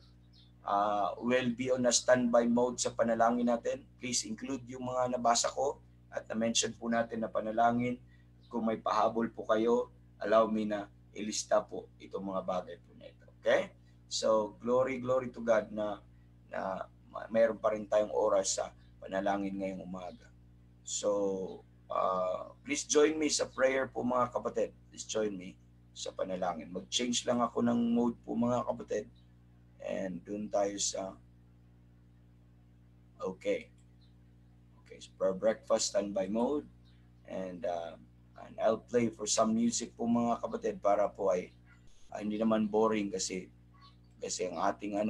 We'll be on a standby mode sa panalangin natin. Please include yung mga nabasa ko at na-mention po natin na panalangin. Kung may pahabol po kayo, allow me na ilista po itong mga bagay po na ito. Okay? So, glory to God na mayroon pa rin tayong oras sa panalangin ngayong umaga. So, please join me sa prayer po mga kapatid. Please join me sa panalangin. Mag-change lang ako ng mode po mga kapatid. And dun tayo sa okay, so for breakfast standby mode, and I'll play for some music po mga kapatid para po ay hindi naman boring kasi ang ating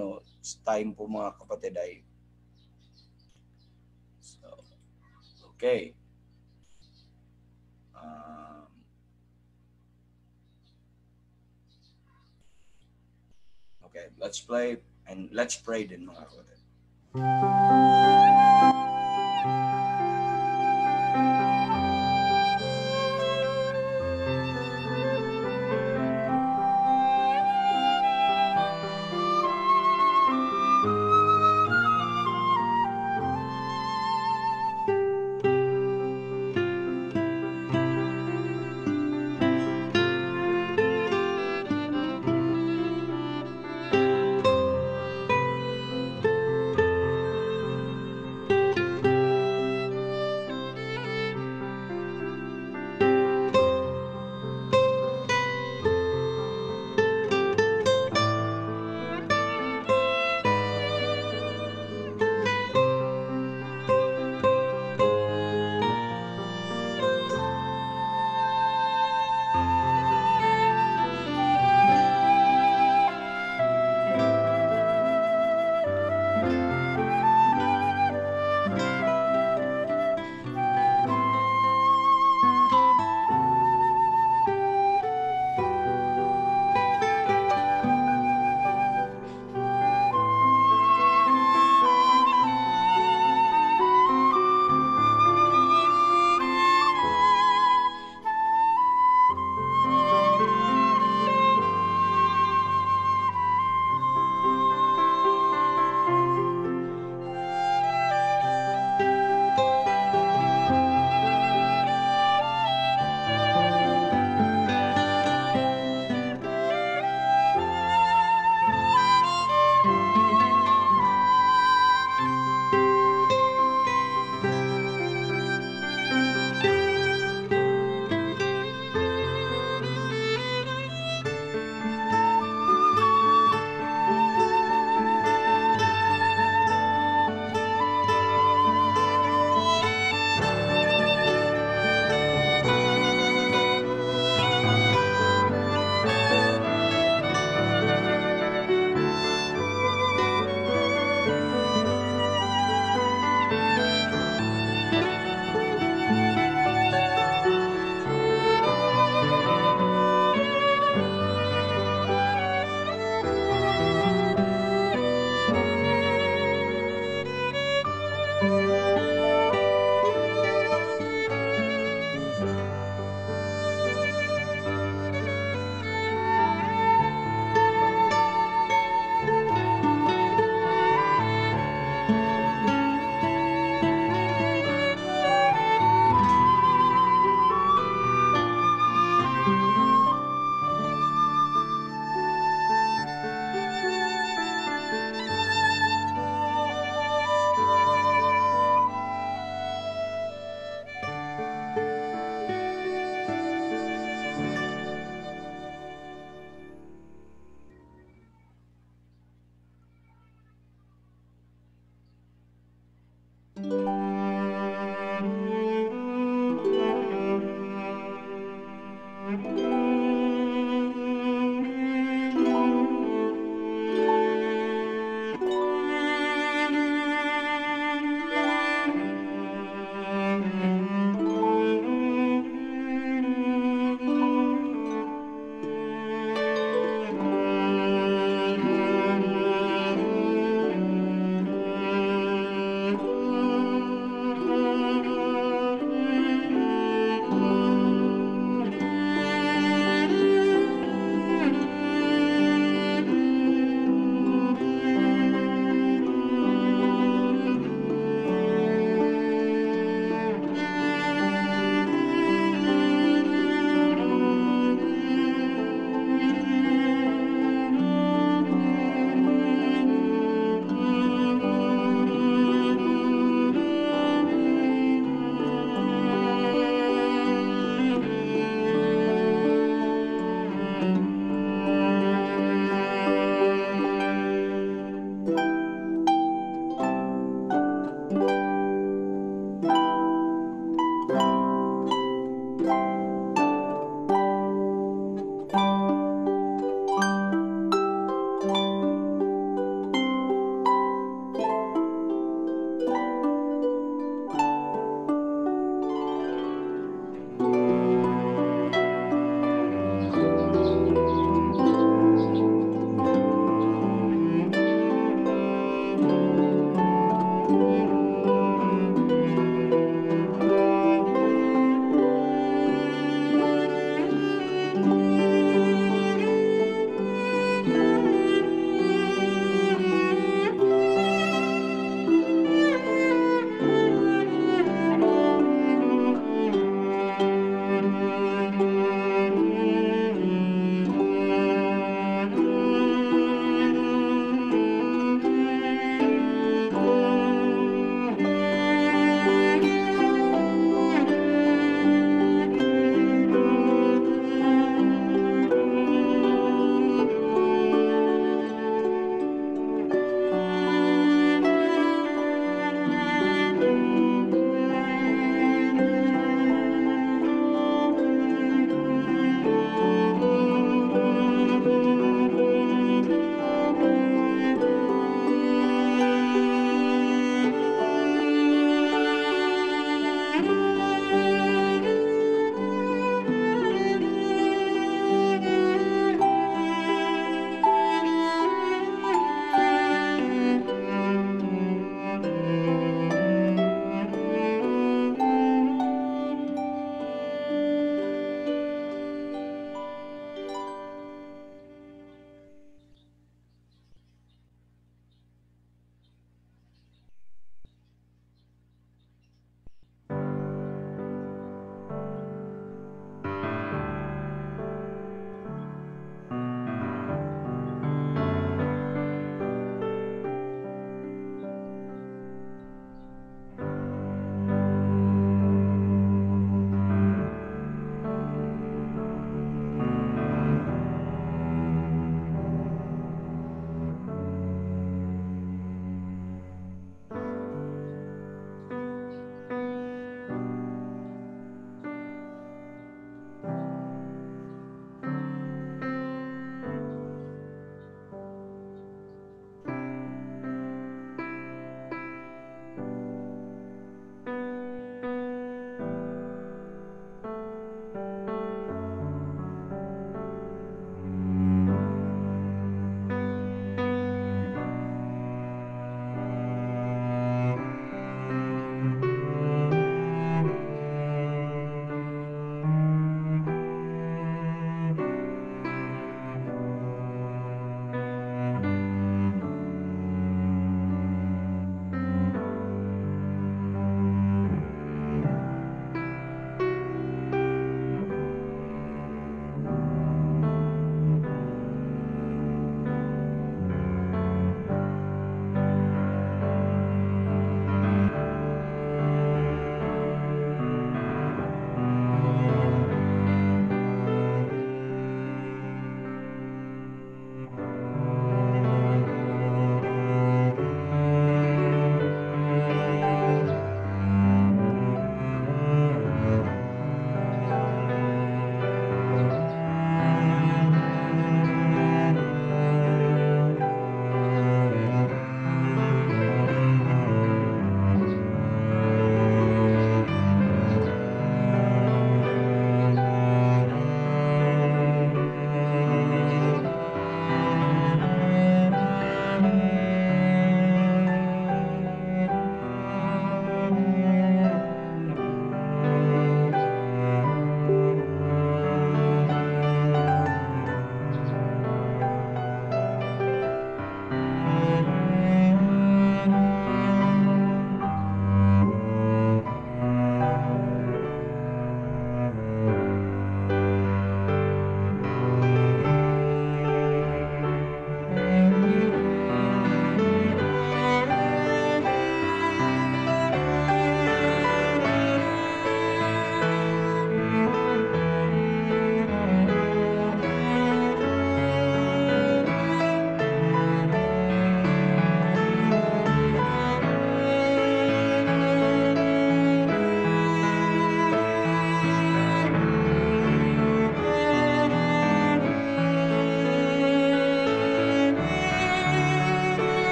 time po mga kapatid ay so okay. Okay, let's play and let's pray din mga kapatid.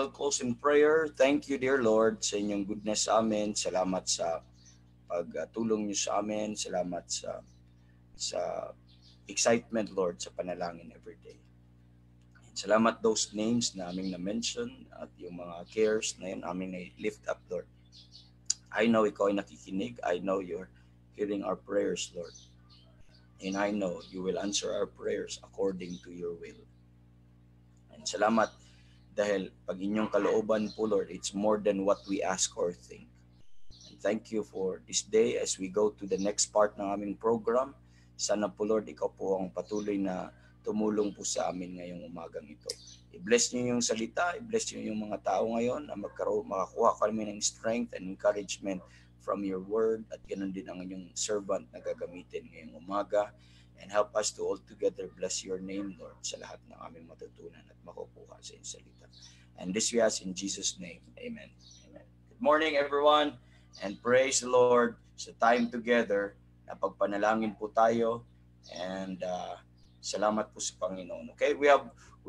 will close in prayer. Thank you, dear Lord, sa inyong goodness sa amin. Salamat sa pagtulong niyo sa amin. Salamat sa excitement, Lord, sa panalangin every day. And salamat those names na aming na-mention at yung mga cares na yun aming na-lift up, Lord. I know ikaw ay nakikinig. I know you're hearing our prayers, Lord. And I know you will answer our prayers according to your will. And salamat dahil pag inyong kalooban po, Lord, it's more than what we ask or think. And thank you for this day as we go to the next part ng aming program. Sana po, Lord, ikaw po ang patuloy na tumulong po sa amin ngayong umagang ito. I-bless niyo yung salita, i-bless niyo yung mga tao ngayon na makakuha kami ng strength and encouragement from your word at ganoon din ang inyong servant na gagamitin ngayong umaga. And help us to all together bless your name, Lord, sa lahat ng aming matutunan at makukuha sa iyong salita. And this we ask in Jesus' name. Amen. Amen. Good morning, everyone, and praise the Lord sa time together na pagpanalangin po tayo, and salamat po sa Panginoon. Okay, we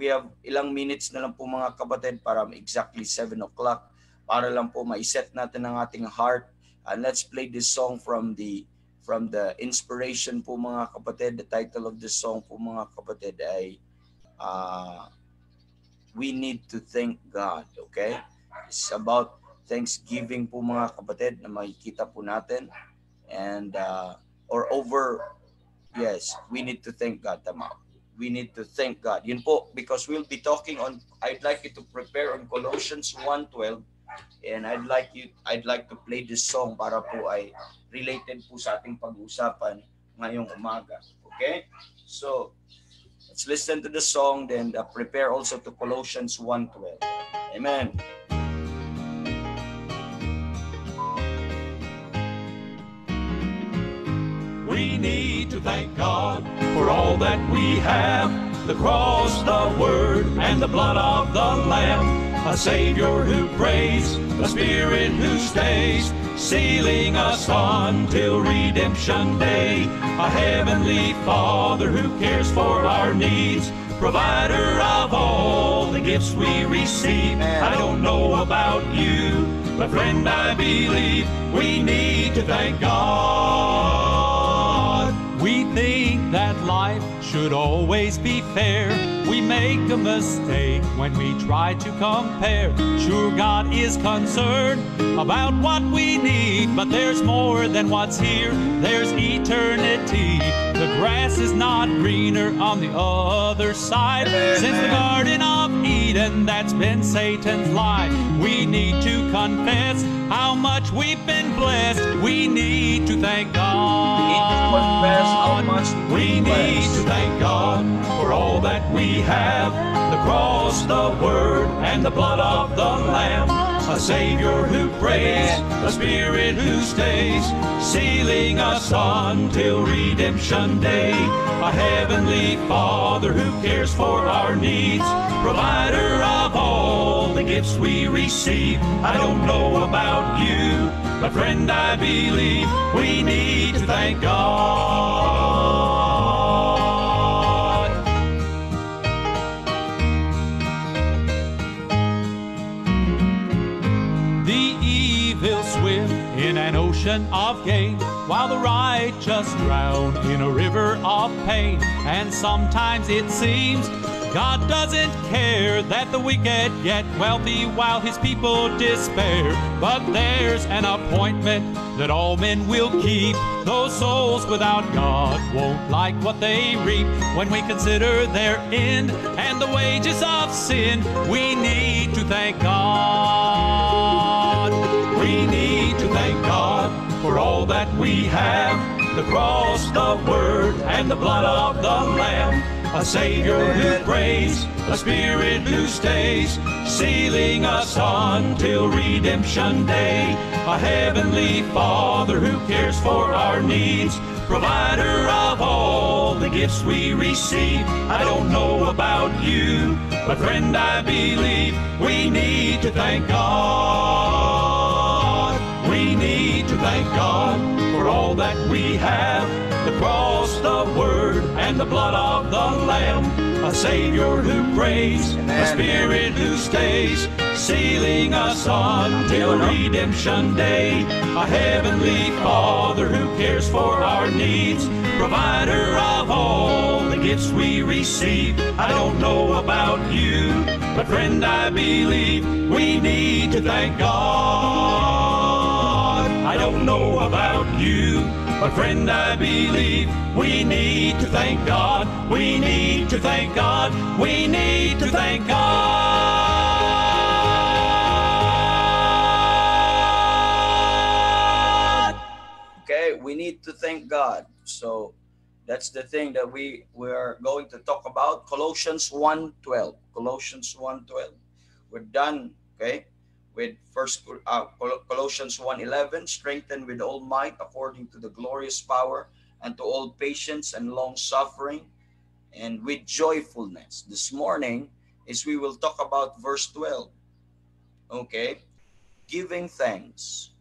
have ilang minutes na lang po mga kapatid para exactly 7 o'clock para lang po ma-set natin ang ating heart, and let's play this song from the inspiration po mga kapatid. The title of this song po mga kapatid ay We Need to Thank God. Okay? It's about Thanksgiving po mga kapatid na makikita po natin. And we need to thank God. Tama. We need to thank God. Yun po, because we'll be talking on, I'd like you to prepare on Colossians 1:12. And I'd like to play this song para po ay related po sa ating pag-uusapan ngayong umaga. Okay? So, let's listen to the song, then prepare also to Colossians 1:12. Amen. We need to thank God for all that we have, the cross, the word, and the blood of the Lamb. A Savior who prays, a Spirit who stays, sealing us on till redemption day. A Heavenly Father who cares for our needs, provider of all the gifts we receive. I don't know about you, but friend, I believe we need to thank God. We think that life should always be fair. We make a mistake when we try to compare. Sure, God is concerned about what we need, but there's more than what's here. There's eternity. The grass is not greener on the other side. Since the Garden of Eden, that's been Satan's lie. We need to confess how much we've been blessed. We need to thank God. We need to thank God for all that we have, the cross, the word, and the blood of the Lamb. A Savior who prays, a Spirit who stays, sealing us on till redemption day. A Heavenly Father who cares for our needs, provider of all the gifts we receive. I don't know about you, but friend, I believe we need to thank God. Swim in an ocean of gain, while the righteous drown in a river of pain. And sometimes it seems God doesn't care that the wicked get wealthy while his people despair. But there's an appointment that all men will keep. Those souls without God won't like what they reap. When we consider their end and the wages of sin, we need to thank God. We need to thank God for all that we have, the cross, the word, and the blood of the Lamb. A Savior who prays, a Spirit who stays, sealing us on till redemption day. A Heavenly Father who cares for our needs, provider of all the gifts we receive. I don't know about you, but friend, I believe we need to thank God. We need to thank God for all that we have, the cross, the word, and the blood of the Lamb. A Savior who prays, a Spirit who stays, sealing us on till redemption day. A heavenly Father who cares for our needs, provider of all the gifts we receive. I don't know about you, but friend, I believe we need to thank God. I don't know about you, but friend, I believe we need to thank God. We need to thank God. We need to thank God. Okay, we need to thank God. So that's the thing that we're going to talk about. Colossians 1:12. Colossians 1:12. We're done, okay, with Colossians 1:11. Strengthened with all might according to the glorious power, and to all patience and long suffering, and with joyfulness. This morning is we will talk about verse 12. Okay, giving thanks.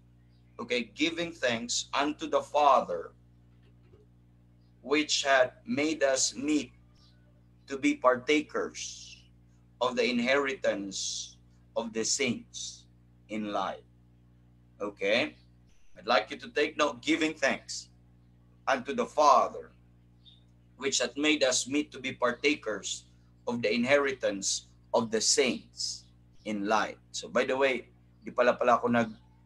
Okay, giving thanks unto the Father, which had made us meet to be partakers of the inheritance of the saints in light. Okay, I'd like you to take note. Giving thanks unto the Father, which hath made us meet to be partakers of the inheritance of the saints in light. So by the way, di pala ako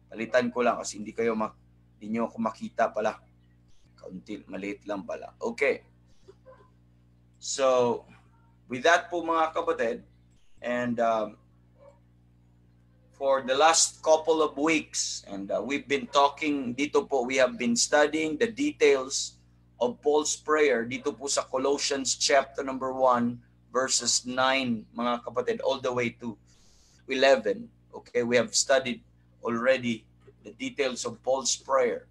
palitan ko lang kasi hindi nyo ako makita pala. Kaunti, maliit lang pala. Okay. So, with that po mga kapatid, and for the last couple of weeks, and we've been talking, dito po we have been studying the details of Paul's prayer dito po sa Colossians chapter number 1, verses 9, mga kapatid, all the way to 11. Okay, we have studied already the details of Paul's prayer.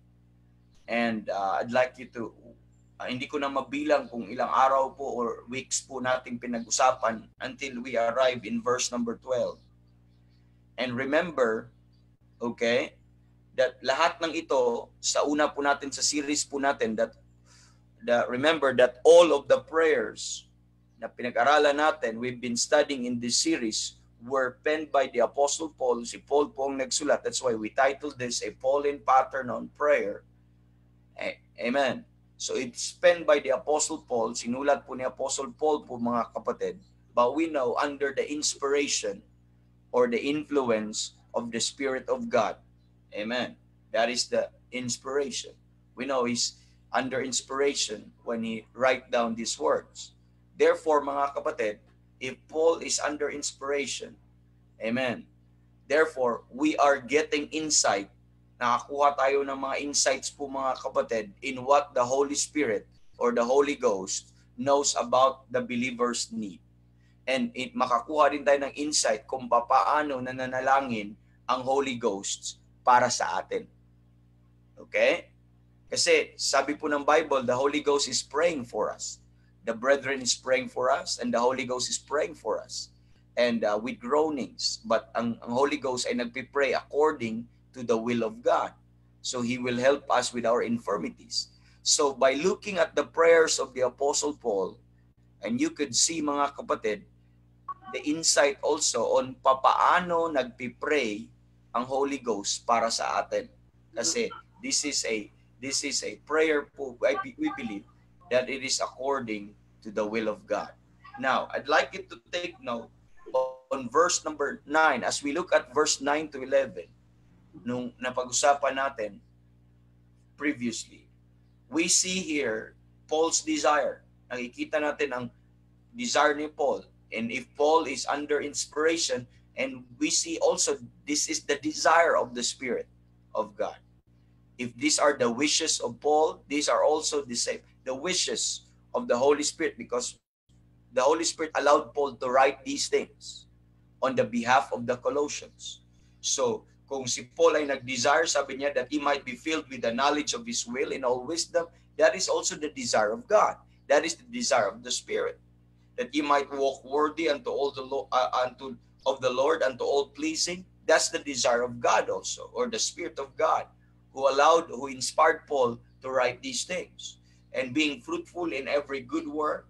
And I'd like you to, hindi ko na mabilang kung ilang araw po or weeks po nating pinag-usapan until we arrive in verse number 12. And remember, okay, that lahat ng ito, sa una po natin, sa series po natin, remember that all of the prayers na pinag-aralan natin, we've been studying in this series, were penned by the Apostle Paul. Si Paul po ang nagsulat. That's why we titled this a Pauline Pattern on Prayer. Amen. So it's penned by the Apostle Paul. Sinulat po ni Apostle Paul po mga kapatid. But we know under the inspiration or the influence of the Spirit of God. Amen. That is the inspiration. We know he's under inspiration when he write down these words. Therefore, mga kapatid, if Paul is under inspiration, amen, therefore, we are getting insight. Nakakuha tayo ng mga insights po mga kapatid in what the Holy Spirit or the Holy Ghost knows about the believer's need. And makakuha din tayo ng insight kung paano nananalangin ang Holy Ghost para sa atin. Okay? Kasi sabi po ng Bible, the Holy Ghost is praying for us. The brethren is praying for us, and the Holy Ghost is praying for us. And with groanings. But ang Holy Ghost ay nagpipray according to the will of God. So He will help us with our infirmities. So by looking at the prayers of the Apostle Paul, and you could see mga kapatid, the insight also on papaano nagpipray ang Holy Ghost para sa atin. Kasi this is a prayer po, we believe that it is according to the will of God. Now, I'd like you to take note on verse number 9. As we look at verse 9 to 11, nung napag-usapan natin previously, we see here Paul's desire. Nakikita natin ang desire ni Paul. And if Paul is under inspiration, and we see also this is the desire of the Spirit of God. If these are the wishes of Paul, these are also the same, the wishes of the Holy Spirit, because the Holy Spirit allowed Paul to write these things on the behalf of the Colossians. So, kung si Paul ay nag-desire, sabi niya, that he might be filled with the knowledge of His will in all wisdom, that is also the desire of God. That is the desire of the Spirit. That he might walk worthy unto all the of the Lord, unto all pleasing. That's the desire of God also, or the Spirit of God, who inspired Paul to write these things. And being fruitful in every good work,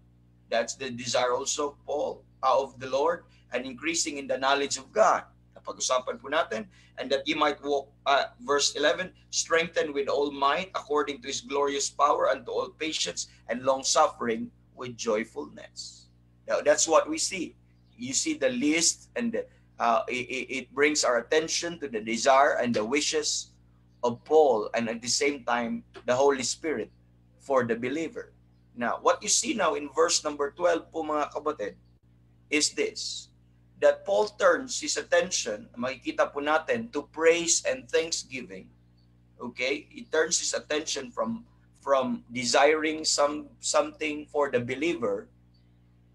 that's the desire also of Paul, of the Lord, and increasing in the knowledge of God. pag-usapan po natin. And that ye might walk, verse 11, strengthened with all might according to His glorious power unto all patience and long-suffering with joyfulness. Now, that's what we see. You see the list, and it brings our attention to the desire and the wishes of Paul, and at the same time, the Holy Spirit for the believer. Now, what you see now in verse number 12 po mga kapatid, is this, that Paul turns his attention, makikita po natin, to praise and thanksgiving. Okay? He turns his attention from desiring something for the believer.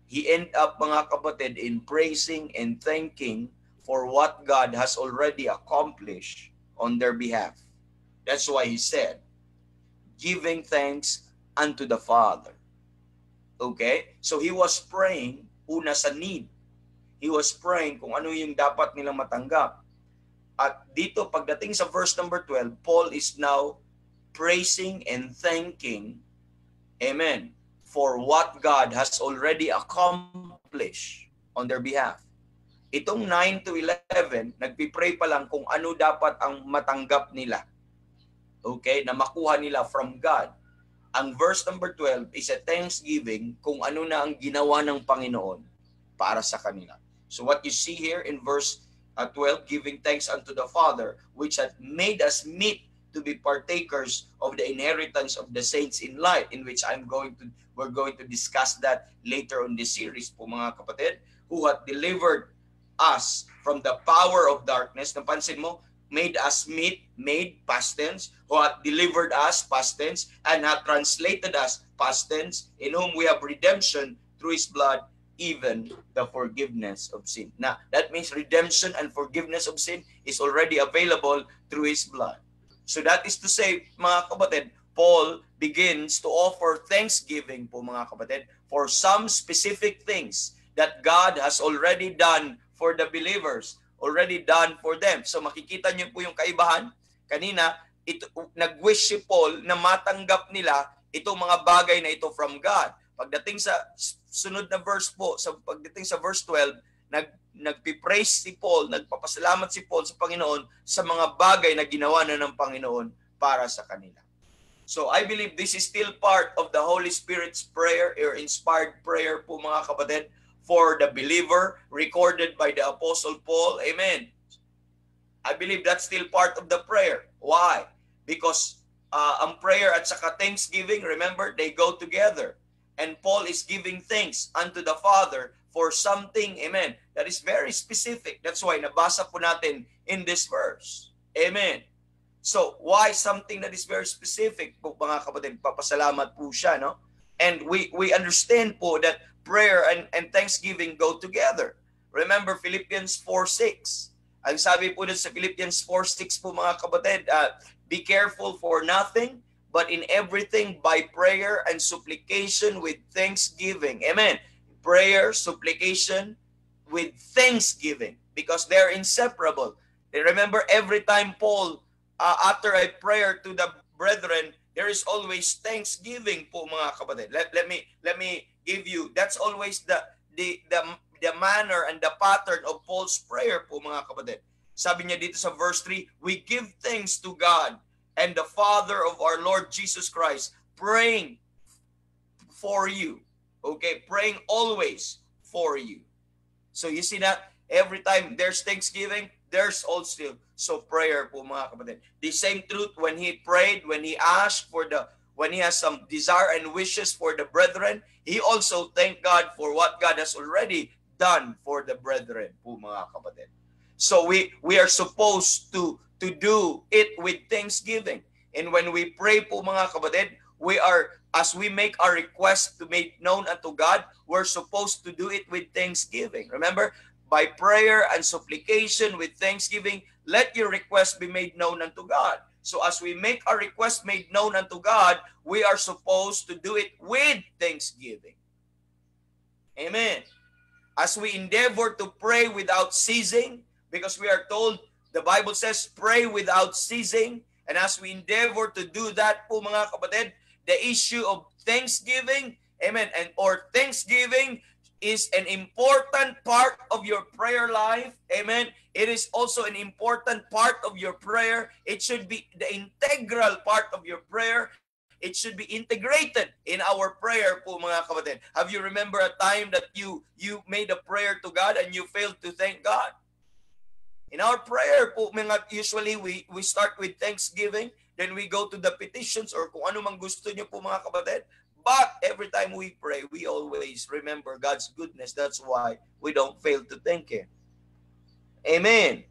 He end up, mga kapatid, in praising and thanking for what God has already accomplished on their behalf. That's why he said, giving thanks unto the Father. Okay? So he was praying una sa need. He was praying kung ano yung dapat nilang matanggap. At dito, pagdating sa verse number 12, Paul is now praising and thanking, amen, for what God has already accomplished on their behalf. Itong 9 to 11, nagpipray pa lang kung ano dapat ang matanggap nila. Okay? Na makuha nila from God. Ang verse number 12 is a thanksgiving kung ano na ang ginawa ng Panginoon para sa kanila. So what you see here in verse 12, giving thanks unto the Father, which hath made us meet to be partakers of the inheritance of the saints in light, in which we're going to discuss that later on this series po mga kapatid, who hath delivered us from the power of darkness. Napansin mo, made us meet, made, past tense, who hath delivered us, past tense, and hath translated us, past tense, in whom we have redemption through His blood, even the forgiveness of sin. Now, that means redemption and forgiveness of sin is already available through His blood. So that is to say, mga kapatid, Paul begins to offer thanksgiving po mga kapatid for some specific things that God has already done for the believers, already done for them. So makikita niyo po yung kaibahan. Kanina, nag-wish si Paul na matanggap nila itong mga bagay na ito from God. Pagdating sa sunod na verse po, pagdating sa verse 12, nagpipraise si Paul, nagpapasalamat si Paul sa Panginoon sa mga bagay na ginawa na ng Panginoon para sa kanila. So I believe this is still part of the Holy Spirit's prayer or inspired prayer po mga kapatid for the believer recorded by the Apostle Paul. Amen. I believe that's still part of the prayer. Why? Because ang prayer at saka thanksgiving, remember, they go together. And Paul is giving thanks unto the Father for something, amen, that is very specific. That's why nabasa po natin in this verse. Amen. So, why something that is very specific po mga kapatid? Papasalamat po siya, no? And we understand po that prayer and thanksgiving go together. Remember Philippians 4:6. Ang sabi po dun sa Philippians 4:6 po mga kapatid, be careful for nothing, but in everything by prayer and supplication with thanksgiving. Amen. Prayer, supplication with thanksgiving, because they're inseparable. Remember, every time Paul, after a prayer to the brethren, there is always thanksgiving po mga kapatid. Let me give you, that's always the manner and the pattern of Paul's prayer po mga kapatid. Sabi niya dito sa verse 3, we give thanks to God and the Father of our Lord Jesus Christ, praying for you. Okay, praying always for you. So you see that every time there's thanksgiving, there's also prayer po mga kapatid. The same truth when he prayed, when he asked when he has some desire and wishes for the brethren, he also thanked God for what God has already done for the brethren po mga kapatid. So we are supposed to do it with thanksgiving. And when we pray po mga kapatid, as we make our request to make known unto God, we're supposed to do it with thanksgiving. Remember, by prayer and supplication with thanksgiving, let your request be made known unto God. So as we make our request made known unto God, we are supposed to do it with thanksgiving. Amen. As we endeavor to pray without ceasing, because we are told, the Bible says, pray without ceasing. And as we endeavor to do that po mga kapatid, the issue of thanksgiving, amen, or thanksgiving is an important part of your prayer life. Amen. It is also an important part of your prayer. It should be the integral part of your prayer. It should be integrated in our prayer po mga kapatid. Have you remember a time that you made a prayer to God and you failed to thank God? In our prayer po, usually we start with thanksgiving, then we go to the petitions or kung ano mang gusto nyo po mga kapatid. But every time we pray, we always remember God's goodness. That's why we don't fail to thank Him. Amen.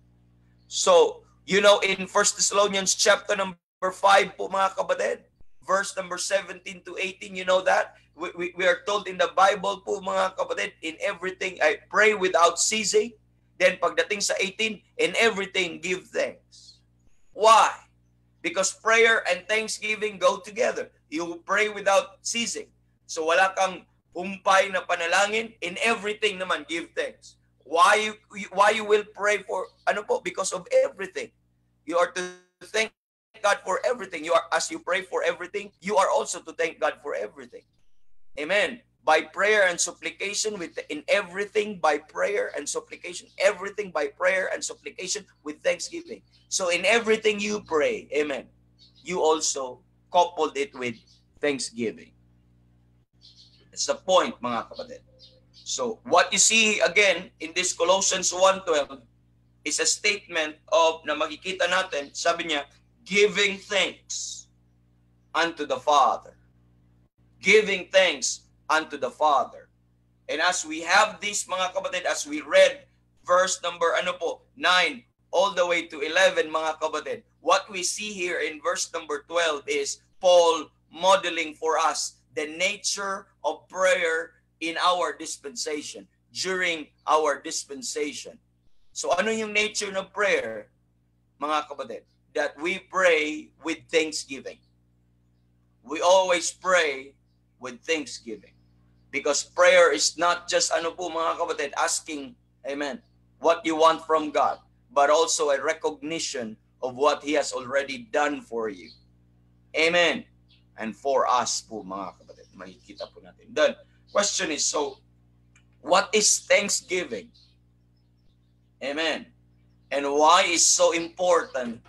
So, in 1 Thessalonians chapter number 5 po mga kapatid, verse number 17 to 18, you know that? We are told in the Bible po mga kapatid, in everything, I pray without ceasing. Then pagdating sa 18, in everything give thanks. Why? Because prayer and thanksgiving go together. You pray without ceasing. So wala kang humpay na panalangin. In everything naman, give thanks. Why you will pray for, because of everything. You are to thank God for everything. As you pray for everything, you are also to thank God for everything. Amen. By prayer and supplication, in everything by prayer and supplication, everything by prayer and supplication with thanksgiving. So in everything you pray, amen, you also coupled it with thanksgiving. That's the point, mga kapatid. So what you see again in this Colossians 1:12 is a statement of, na makikita natin, sabi niya, giving thanks unto the Father. Giving thanks unto the Father. And as we have this, mga kapatid, as we read verse number 9 all the way to 11, mga kapatid, what we see here in verse number 12 is Paul modeling for us the nature of prayer in our dispensation, during our dispensation. So ano yung nature ng prayer, mga kapatid? That we pray with thanksgiving. We always pray with thanksgiving. Because prayer is not just, mga kapatid, asking, amen, what you want from God, but also a recognition of what He has already done for you. Amen. And for us po, mga kapatid, makikita po natin. Then, question is, so, what is thanksgiving? Amen. And why is so important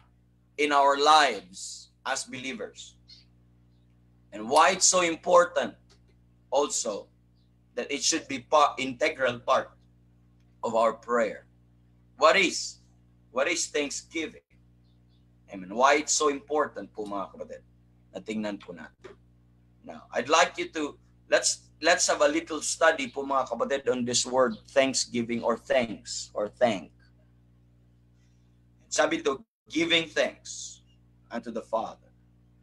in our lives as believers? And why it's so important also that it should be integral part of our prayer. What is thanksgiving? Amen. Why it's so important po mga kapatid? Natingnan po natin. Now, I'd like you to, let's have a little study po mga kapatid on this word thanksgiving or thanks or thank. Sabi to, giving thanks unto the Father.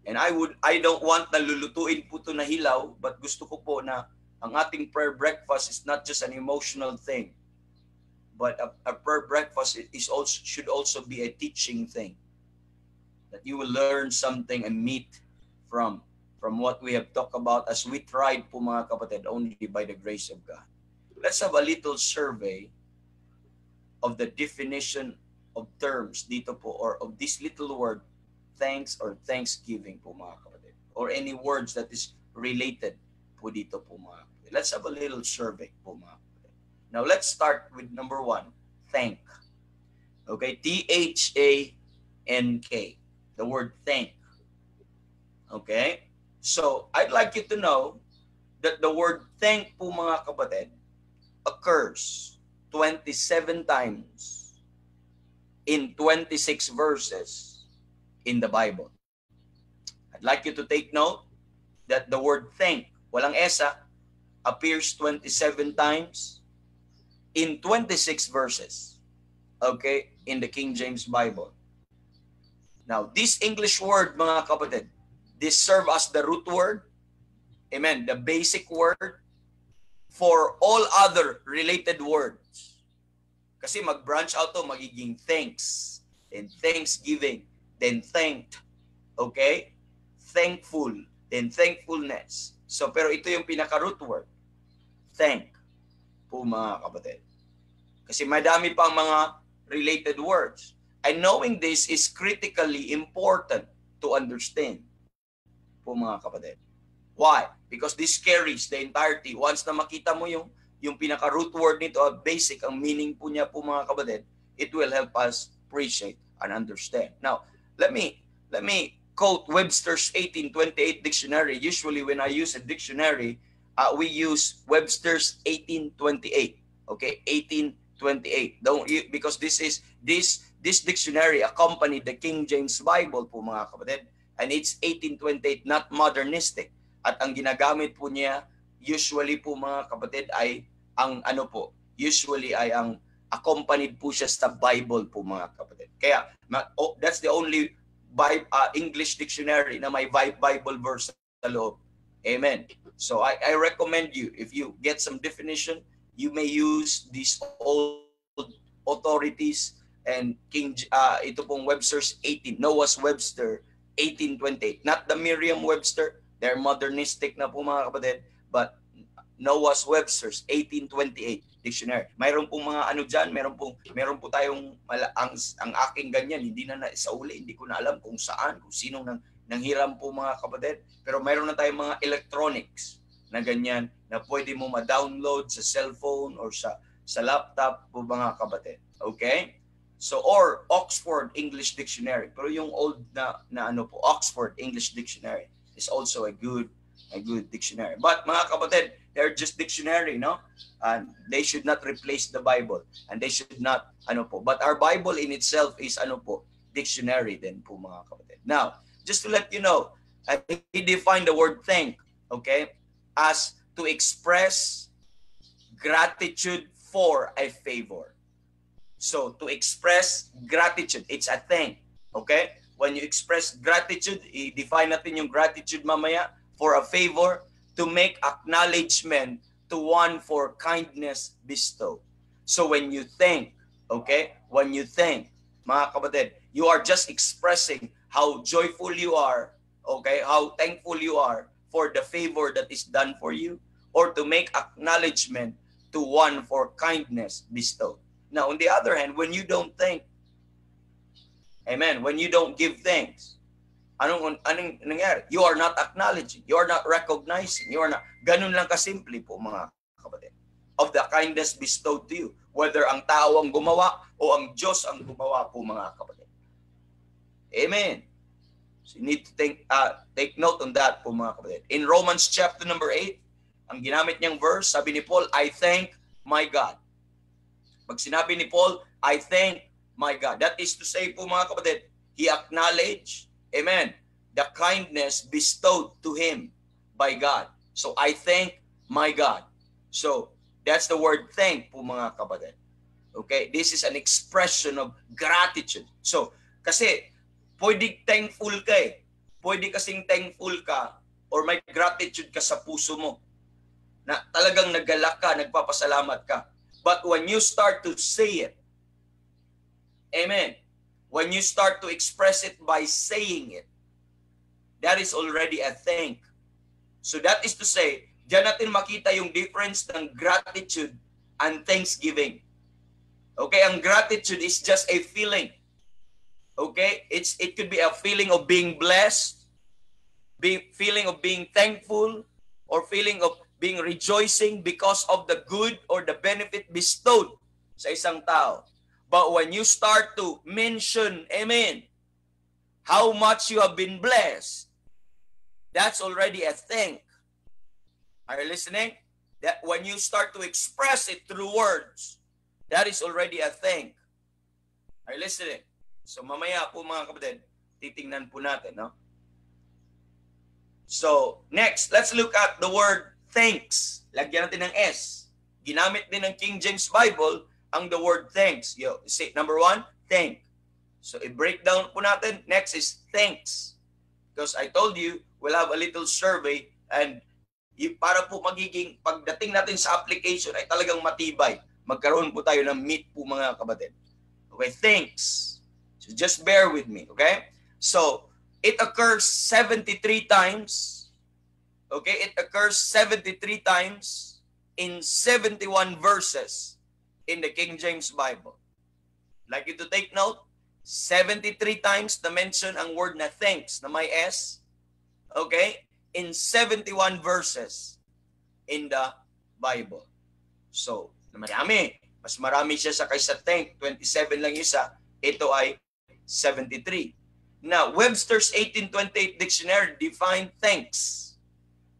And I don't want na lulutuin po to na hilaw, but gusto ko po na ang ating prayer breakfast is not just an emotional thing, but a prayer breakfast should also be a teaching thing. That you will learn something and meet from what we have talked about as we tried po mga kapatid, only by the grace of God. Let's have a little survey of the definition of terms dito po, or of this little word, thanks or thanksgiving po mga kapatid, or any words that is related po dito po mga kapatid. Let's have a little survey po mga kapatid. Now let's start with number 1, thank. Okay, THANK, the word thank. Okay, so I'd like you to know that the word thank po mga kapatid occurs 27 times in 26 verses in the Bible. I'd like you to take note that the word thank, walang esa, appears 27 times in 26 verses. Okay, in the King James Bible. Now, this English word, mga kapatid, this serve as the root word, amen, the basic word for all other related words. Kasi mag-branch out to, magiging thanks, then thanksgiving, then thanked, okay? Thankful, then thankfulness. So, pero ito yung pinaka-root word, thank po mga kapatid. Kasi madami pang mga related words. And knowing this is critically important to understand po mga kapatid. Why? Because this carries the entirety. Once na makita mo yung yung pinaka-root word nito, basic, ang meaning po niya po mga kapatid, it will help us appreciate and understand. Now, let me quote Webster's 1828 dictionary. Usually when I use a dictionary, we use Webster's 1828. Okay, 1828. Because this dictionary accompanied the King James Bible po mga kapatid, and it's 1828, not modernistic. At ang ginagamit po niya usually po mga kapatid ay ang usually ay ang accompanied po siya sa Bible po mga kapatid. Kaya that's the only English dictionary na may Bible verse sa loob. Amen. So I recommend you, if you get some definition, you may use these old authorities and ito pong Webster's 18, Noah's Webster 1828. Not the Merriam-Webster, they're modernistic na po mga kapatid, but Noah's Webster's 1828 dictionary. Mayroon pong mga dyan, meron po tayong ang aking ganyan, hindi na naisauli, hindi ko na alam kung saan, kung sinong nanghiram po mga kapatid, pero mayroon na tayong mga electronics na ganyan na pwede mo ma-download sa cellphone or sa laptop po mga kapatid. Okay? So, or Oxford English Dictionary. Pero yung old na Oxford English Dictionary is also a good dictionary. But mga kapatid, they're just dictionary, no? And they should not replace the Bible. And they should not, But our Bible in itself is, dictionary din po mga kapatid. Now, just to let you know, he defined the word thank, okay, as to express gratitude for a favor. So, to express gratitude, it's a thank. Okay? When you express gratitude, i-define natin yung gratitude mamaya, for a favor, to make acknowledgement to one for kindness bestowed. So, when you thank, okay? When you thank, mga kapatid, you are just expressing how joyful you are, okay? How thankful you are for the favor that is done for you, or to make acknowledgement to one for kindness bestowed. Now, on the other hand, when you don't thank, amen, when you don't give thanks, anong nangyari? You are not acknowledging, you are not recognizing, you are not, ganun lang kasimple po mga kapatid, of the kindness bestowed to you, whether ang tao ang gumawa o ang Diyos ang gumawa po mga kapatid. Amen. So you need to take note on that po mga kapatid. In Romans chapter number 8, ang ginamit niyang verse, sabi ni Paul, I thank my God. Pag sinabi ni Paul, I thank my God. That is to say po mga kapatid, he acknowledged, amen, the kindness bestowed to him by God. So I thank my God. So that's the word thank po mga kapatid. Okay? This is an expression of gratitude. So, kasi pwede thankful ka eh. Pwede kasing thankful ka or may gratitude ka sa puso mo na talagang naggalak ka, nagpapasalamat ka. But when you start to say it, amen, when you start to express it by saying it, that is already a thank. So that is to say, diyan natin makita yung difference ng gratitude and thanksgiving. Okay, ang gratitude is just a feeling. Okay, it could be a feeling of being blessed, feeling of being thankful, or feeling of being rejoicing because of the good or the benefit bestowed sa isang tao. But when you start to mention, amen, how much you have been blessed, that's already a thank. Are you listening? That when you start to express it through words, that is already a thank. Are you listening? So mamaya po mga kapatid, titingnan po natin, no? So next, let's look at the word thanks. Lagyan natin ng S. Ginamit din ng King James Bible ang the word thanks. Say, number 1, thank. So i-breakdown po natin. Next is thanks. Because I told you, we'll have a little survey and para po magiging, pagdating natin sa application ay talagang matibay. Magkaroon po tayo ng meat po mga kapatid. Okay, thanks. So just bear with me, okay? So, it occurs 73 times. Okay, it occurs 73 times in 71 verses in the King James Bible. Like you to take note, 73 times na mention ang word na thanks na may S. Okay, in 71 verses in the Bible. So, marami. Mas marami siya sa kaysa thank. 27 lang isa. Ito ay 73. Now, Webster's 1828 dictionary define thanks.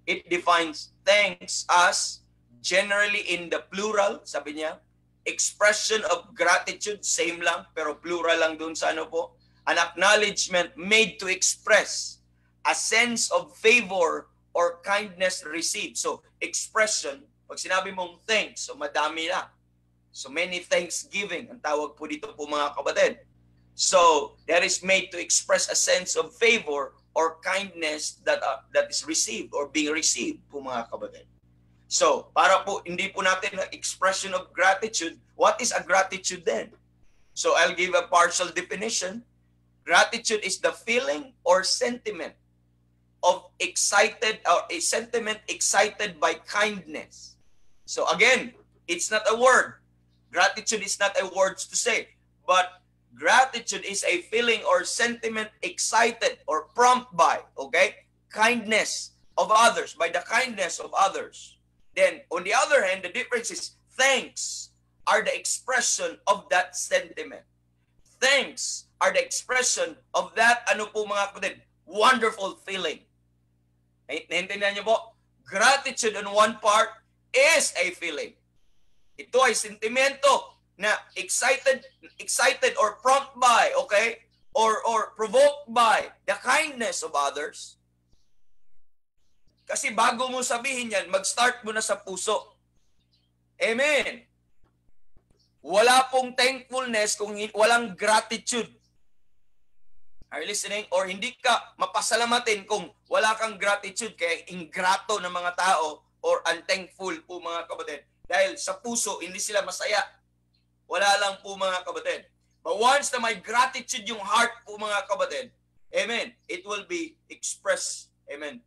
It defines thanks as generally in the plural, sabi niya, expression of gratitude, same lang, pero plural lang dun sa ano po, an acknowledgement made to express a sense of favor or kindness received. So, expression, pag sinabi mong thanks, so madami na. So, many thanksgiving, ang tawag po dito po mga kapatid. So, that is made to express a sense of favor or kindness that is received or being received po mga kapatid. So, para po hindi po natin na expression of gratitude, what is a gratitude then? So, I'll give a partial definition. Gratitude is the feeling or sentiment of excited or a sentiment excited by kindness. So, again, it's not a word. Gratitude is not a word to say, but gratitude is a feeling or sentiment excited or prompted by, okay, kindness of others, by the kindness of others. Then, on the other hand, the difference is thanks are the expression of that sentiment. Thanks are the expression of that, ano po mga kapatid, wonderful feeling. Naintindihan niyo po? Gratitude on one part is a feeling. Ito ay sentimento na excited or prompted by, okay? Or provoked by the kindness of others. Kasi bago mo sabihin yan, mag-start mo na sa puso. Amen. Wala pong thankfulness kung walang gratitude. Are you listening? Or hindi ka mapasalamatin kung wala kang gratitude, kaya ingrato ng mga tao or unthankful po mga kapatid. Dahil sa puso, hindi sila masaya. Wala lang po mga kapatid. But once na may gratitude yung heart po mga kapatid, amen, it will be expressed. Amen.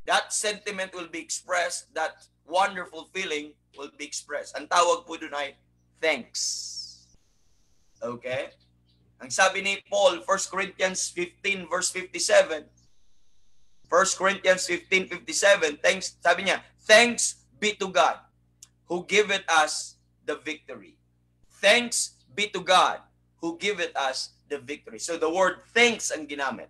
That sentiment will be expressed. That wonderful feeling will be expressed. Ang tawag po doon ay thanks. Okay? Ang sabi ni Paul, 1 Corinthians 15 verse 57, 1 Corinthians 15:57, thanks, sabi niya, thanks be to God who giveth us the victory. Thanks be to God who giveth us the victory. So the word thanks ang ginamit.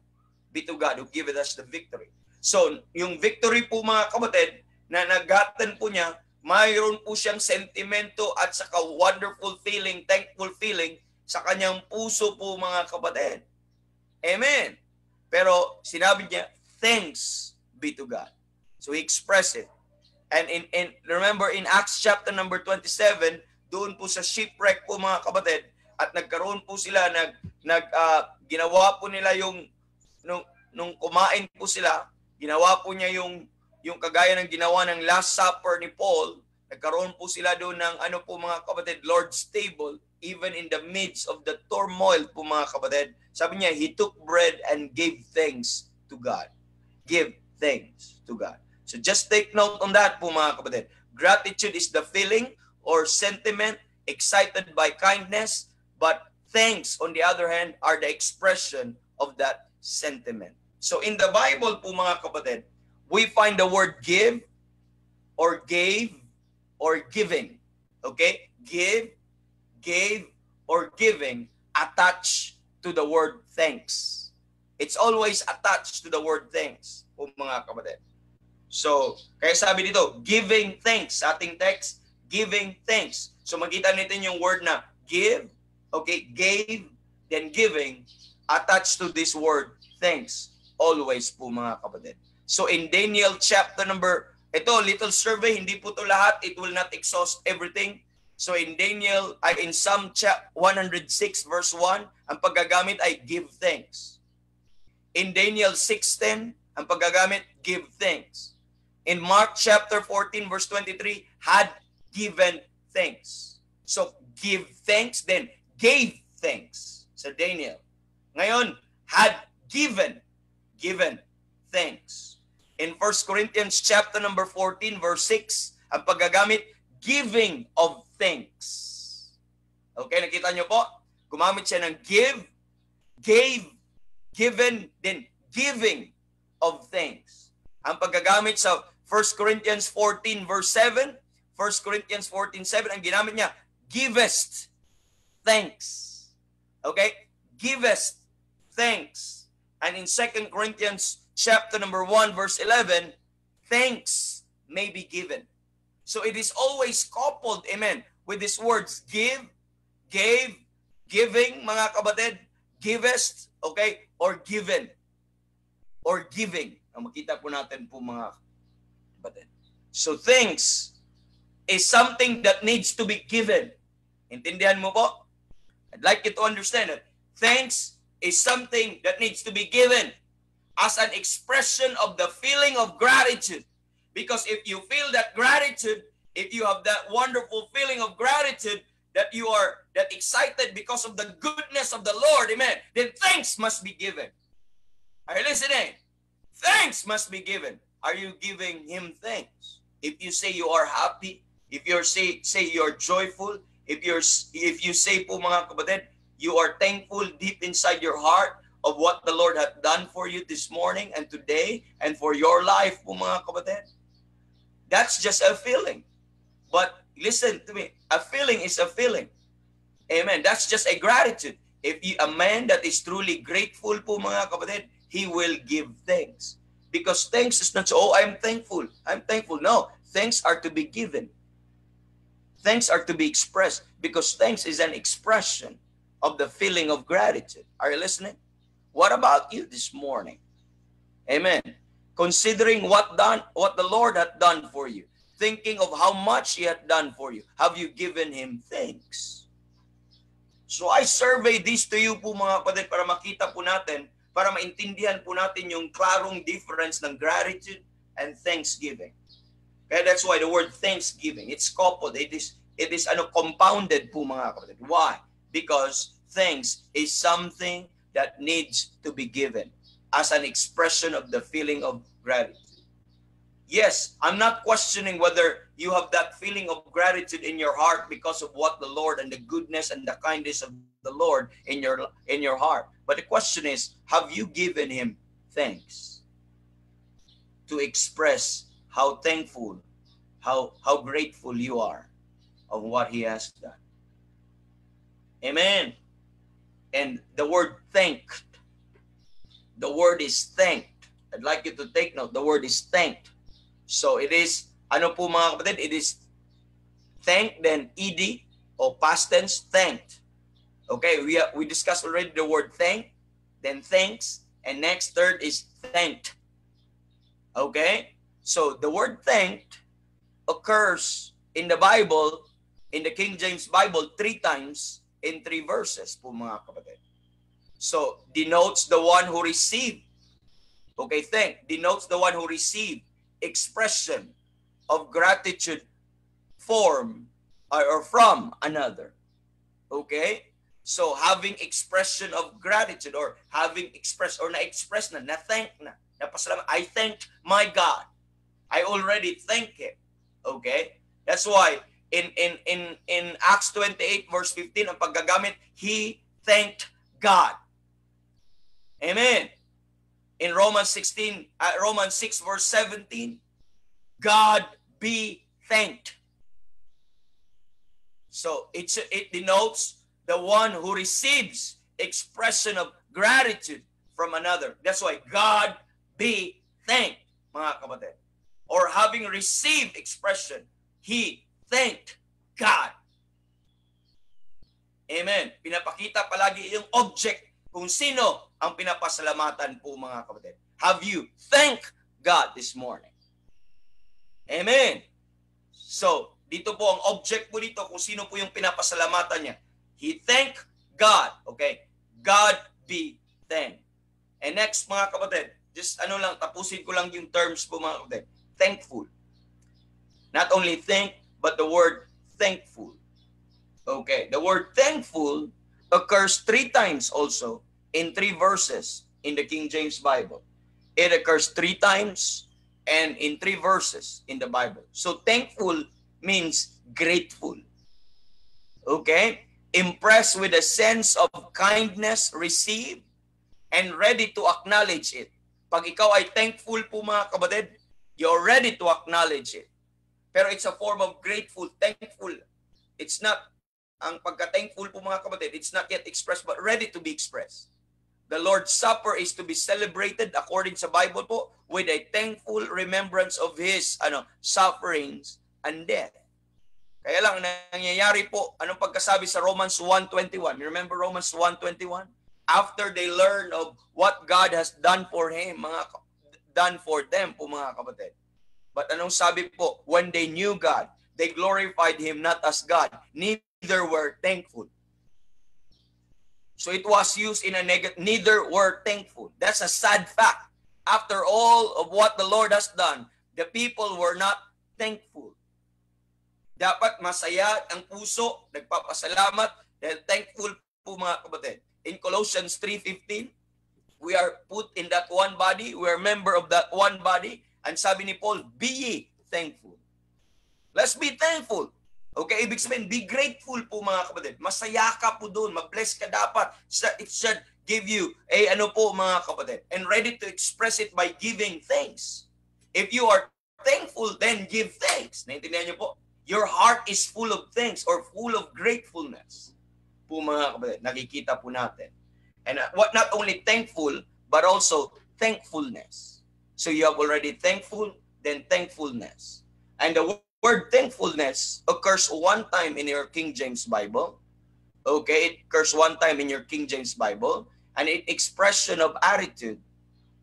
Be to God who giveth us the victory. So yung victory po mga kapatid, na nagatan po niya, mayroon po siyang sentimento at saka wonderful feeling, thankful feeling sa kanyang puso po mga kapatid. Amen. Pero sinabi niya, thanks be to God. So he expressed it. And remember in Acts chapter number 27, doon po sa shipwreck po mga kapatid, at nagkaroon po sila, ginawa po nila yung, nung kumain po sila, ginawa po niya yung kagaya ng ginawa ng Last Supper ni Paul, nagkaroon po sila doon ng ano po mga kapatid, Lord's table, even in the midst of the turmoil po mga kapatid. Sabi niya, he took bread and gave thanks to God. Give thanks to God. So just take note on that po mga kapatid. Gratitude is the feeling or sentiment excited by kindness, but thanks on the other hand are the expression of that sentiment. So in the Bible po mga kapatid, we find the word give or gave or giving. Okay? Give, gave, or giving attached to the word thanks. It's always attached to the word thanks po mga kapatid. So, kaya sabi dito, giving thanks. Sa ating text, giving thanks. So makita natin yung word na give, okay, gave, then giving, attached to this word thanks. Always po mga kapatid. So in Daniel chapter number, ito little survey, hindi po to lahat, it will not exhaust everything. So in Daniel, in Psalm 106 verse 1, ang paggagamit ay give thanks. In Daniel 6:10, ang paggagamit, give thanks. In Mark chapter 14 verse 23, had given thanks. So give thanks, then gave thanks sa Daniel. Ngayon, had given thanks. In 1 Corinthians chapter number 14 verse 6, ang paggagamit, giving of thanks. Okay, nakita nyo po? Gumamit siya ng give, gave, given, then giving of thanks. Ang paggagamit sa 1 Corinthians 14 verse 7, 1 Corinthians 14:7, ang ginamit niya, givest thanks. Okay? Givest thanks. And in 2 Corinthians chapter number 1, verse 11, thanks may be given. So it is always coupled, amen, with these words, give, gave, giving, mga kapatid, givest, okay, or given, or giving. Ang makita po natin po, mga kapatid. So thanks is something that needs to be given. Intindihan mo po? I'd like you to understand that thanks is something that needs to be given as an expression of the feeling of gratitude. Because if you feel that gratitude, if you have that wonderful feeling of gratitude, that you are that excited because of the goodness of the Lord, amen, then thanks must be given. Are you listening? Thanks must be given. Are you giving Him thanks? If you say you are happy, if you say you're joyful, if you say po, mga kapatid, you are thankful deep inside your heart of what the Lord hath done for you this morning and today and for your life po, mga kapatid. That's just a feeling. But listen to me, a feeling is a feeling. Amen. That's just a gratitude. If a man that is truly grateful po, mga kapatid, he will give thanks. Because thanks is not so, oh, I'm thankful. I'm thankful. No, thanks are to be given. Thanks are to be expressed because thanks is an expression of the feeling of gratitude. Are you listening? What about you this morning? Amen. Considering what the Lord hath done for you, thinking of how much He hath done for you, have you given Him thanks? So I survey this to you po, mga kapatid, para makita po natin, para maintindihan po natin yung klarong difference ng gratitude and thanksgiving. Okay, that's why the word thanksgiving, it's coupled, it is compounded po, mga kapatid. Why? Because thanks is something that needs to be given as an expression of the feeling of gratitude. Yes, I'm not questioning whether you have that feeling of gratitude in your heart because of what the Lord and the goodness and the kindness of the Lord in your heart. But the question is, have you given Him thanks to express how thankful, how grateful you are of what He has done? Amen. And the word thanked, the word is thanked. I'd like you to take note, the word is thanked. So it is, ano po, mga kapatid, it is thanked, then ed, o past tense, thanked. Okay, we discussed already the word thank, then thanks, and next, third is thanked. Okay, so the word thanked occurs in the Bible, in the King James Bible, 3 times in 3 verses po, mga kapatid. So, denotes the one who received. Okay, thank. Denotes the one who received expression of gratitude from another. Okay? So, having expression of gratitude or having expressed or na-express na thank na, napasalamat. I thanked my God. I already thank Him. Okay? That's why in Acts 28 verse 15, ang paggagamit, He thanked God. Amen. In Romans 6 verse 17, God be thanked. So it denotes the one who receives expression of gratitude from another. That's why God be thanked, mga kapatid. Or having received expression, He thanked God. Amen. Pinapakita palagi yung object kung sino ang pinapasalamatan po, mga kapatid. Have you thanked God this morning? Amen. So, dito po ang object po dito kung sino po yung pinapasalamatan niya. He thanked God. Okay? God be thanked. And next, mga kapatid, just tapusin ko lang yung terms po, mga kapatid. Thankful. Not only thank, but the word thankful. Okay, the word thankful occurs 3 times also in 3 verses in the King James Bible. It occurs 3 times and in 3 verses in the Bible. So thankful means grateful. Okay? Impressed with a sense of kindness received and ready to acknowledge it. Pag ikaw ay thankful po, mga kapatid, you're ready to acknowledge it. Pero it's a form of grateful, thankful. It's not, ang pagka-thankful po mga kapatid, it's not yet expressed but ready to be expressed. The Lord's Supper is to be celebrated according sa Bible po with a thankful remembrance of His sufferings and death. Kaya lang, nangyayari po, anong pagkasabi sa Romans 1:21? You remember Romans 1:21? After they learn of what God has done for done for them po mga kapatid. But anong sabi po? When they knew God, they glorified Him not as God, neither were thankful. So it was used in a negative, neither were thankful. That's a sad fact. After all of what the Lord has done, the people were not thankful. Dapat masaya ang puso, nagpapasalamat, dahil thankful po mga kapatid. In Colossians 3:15, we are put in that one body, we are member of that one body, and sabi ni Paul, be ye thankful. Let's be thankful. Okay, ibig sabihin, be grateful po mga kapatid. Masaya ka po doon, mag-bless ka dapat. It should give you mga kapatid, and ready to express it by giving thanks. If you are thankful, then give thanks. Naintindihan niyo po? Your heart is full of thanks or full of gratefulness. Po mga kapatid, nakikita po natin. And what not only thankful, but also thankfulness. So you have already thankful, then thankfulness. And the word thankfulness occurs one time in your King James Bible. Okay, it occurs one time in your King James Bible. And it expression of attitude,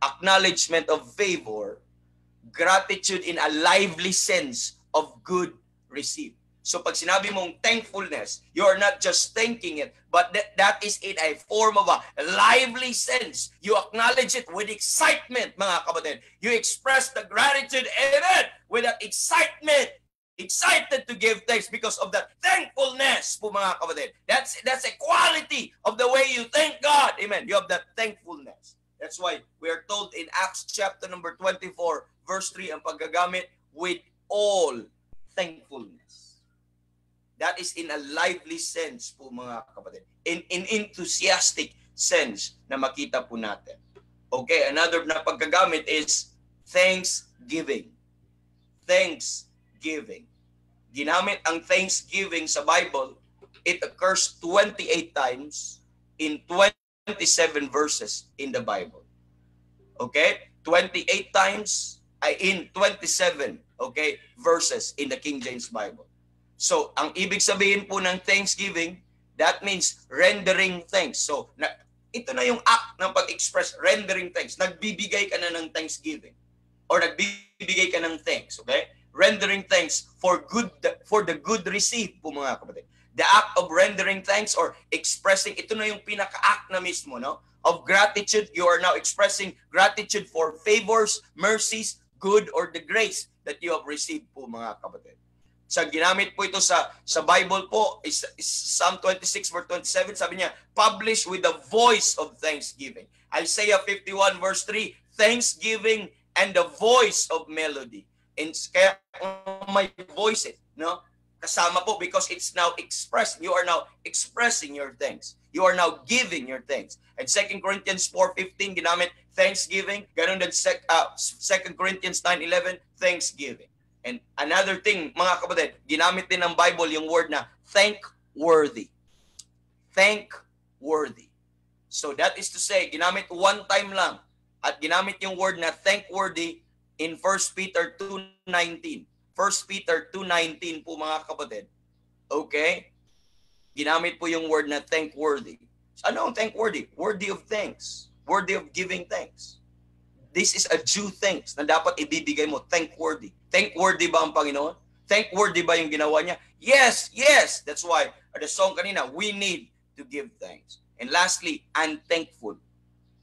acknowledgement of favor, gratitude in a lively sense of good received. So pag sinabi mong thankfulness, you are not just thanking it, but that is in a form of a lively sense. You acknowledge it with excitement, mga kapatid. You express the gratitude in it with that excitement. Excited to give thanks because of that thankfulness po mga kapatid. That's a quality of the way you thank God. Amen. You have that thankfulness. That's why we are told in Acts chapter number 24, verse 3, ang paggagamit with all thankfulness. That is in a lively sense po mga kapatid. In enthusiastic sense na makita po natin. Okay, another na paggagamit is thanksgiving. Thanksgiving. Ginamit ang thanksgiving sa Bible, it occurs 28 times in 27 verses in the Bible. Okay? 28 times in 27, okay, verses in the King James Bible. So, ang ibig sabihin po ng thanksgiving, that means rendering thanks. So, ito na yung act ng pag-express, rendering thanks. Nagbibigay ka na ng thanksgiving or nagbibigay ka ng thanks, okay? Rendering thanks for the good received po mga kapatid. The act of rendering thanks or expressing, ito na yung pinaka-act na mismo, no? Of gratitude, you are now expressing gratitude for favors, mercies, good, or the grace that you have received po mga kapatid. Sa ginamit po ito sa Bible po, is Psalm 26 verse 27, sabi niya, publish with the voice of thanksgiving. Isaiah 51 verse 3, thanksgiving and the voice of melody. And kaya may voice it, no? Kasama po because it's now expressed. You are now expressing your thanks. You are now giving your thanks. And 2 Corinthians 4:15 ginamit thanksgiving. Ganun din 2 Corinthians 9:11 thanksgiving. And another thing, mga kapatid, ginamit din ng Bible yung word na thankworthy. Thankworthy. So that is to say, ginamit one time lang at ginamit yung word na thankworthy in 1 Peter 2:19. 1 Peter 2:19 po mga kapatid. Okay? Ginamit po yung word na thankworthy. Ano ang thankworthy? Worthy of thanks. Worthy of giving thanks. This is a due thanks na dapat ibibigay mo. Thankworthy. Thankworthy ba ang Panginoon? Thankworthy ba yung ginawa niya? Yes, yes. That's why the song kanina, we need to give thanks. And lastly, unthankful.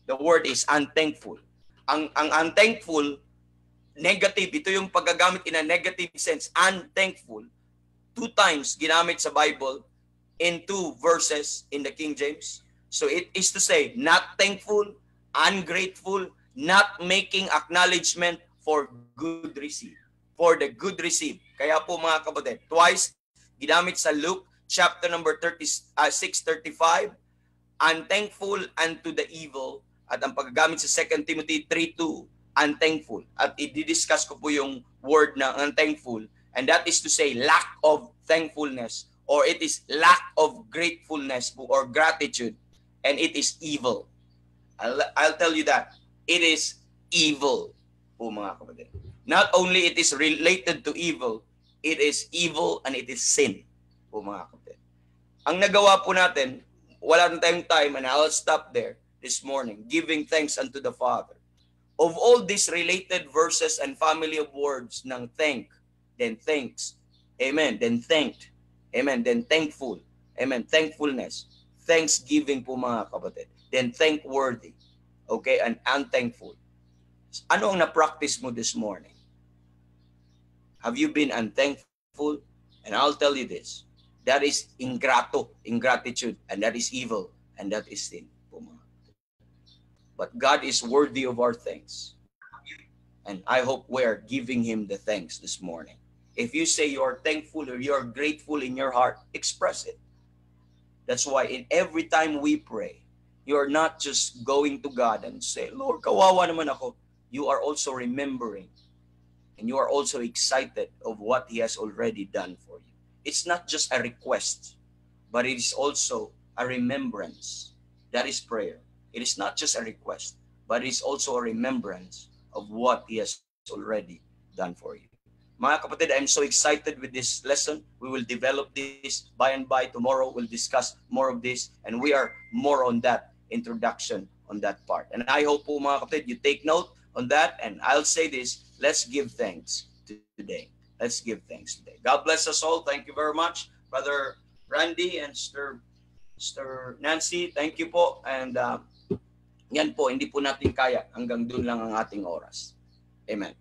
The word is unthankful. Ang unthankful, negative. Ito yung paggagamit in a negative sense. Unthankful. 2 times ginamit sa Bible in 2 verses in the King James. So it is to say, not thankful, ungrateful, not making acknowledgement for good receive. For the good receive. Kaya po mga kapatid, twice ginamit sa Luke chapter number 6:35, unthankful unto the evil. At ang paggagamit sa 2 Timothy 3:2, unthankful. At i-discuss ko po yung word na unthankful And that is to say, lack of thankfulness, or it is lack of gratefulness or gratitude, and it is evil. I'll tell you that. It is evil, po mga kapatid. Not only it is related to evil, it is evil and it is sin, po mga kapatid. Ang nagawa po natin, wala na tayong time, and I'll stop there this morning, giving thanks unto the Father. Of all these related verses and family of words ng thank, then thanks, amen, then thanked, amen, then thankful, amen, thankfulness, thanksgiving po mga kapatid, then thankworthy, okay, and unthankful. Ano ang na-practice mo this morning? Have you been unthankful? And I'll tell you this, that is ingratitude, and that is evil, and that is sin. But God is worthy of our thanks. And I hope we're giving Him the thanks this morning. If you say you're thankful or you're grateful in your heart, express it. That's why in every time we pray, you're not just going to God and say, Lord, kawawa naman ako. You are also remembering, and you are also excited of what He has already done for you. It's not just a request, but it is also a remembrance. That is prayer. It is not just a request, but it is also a remembrance of what He has already done for you. Mga kapatid, I'm so excited with this lesson. We will develop this by and by. Tomorrow we'll discuss more of this, and we are more on that introduction on that part. And I hope po mga kapatid, you take note on that, and I'll say this, let's give thanks today. Let's give thanks today. God bless us all. Thank you very much, Brother Randy and Sister Nancy. Thank you po. And yan po, hindi po natin kaya. Hanggang doon lang ang ating oras. Amen.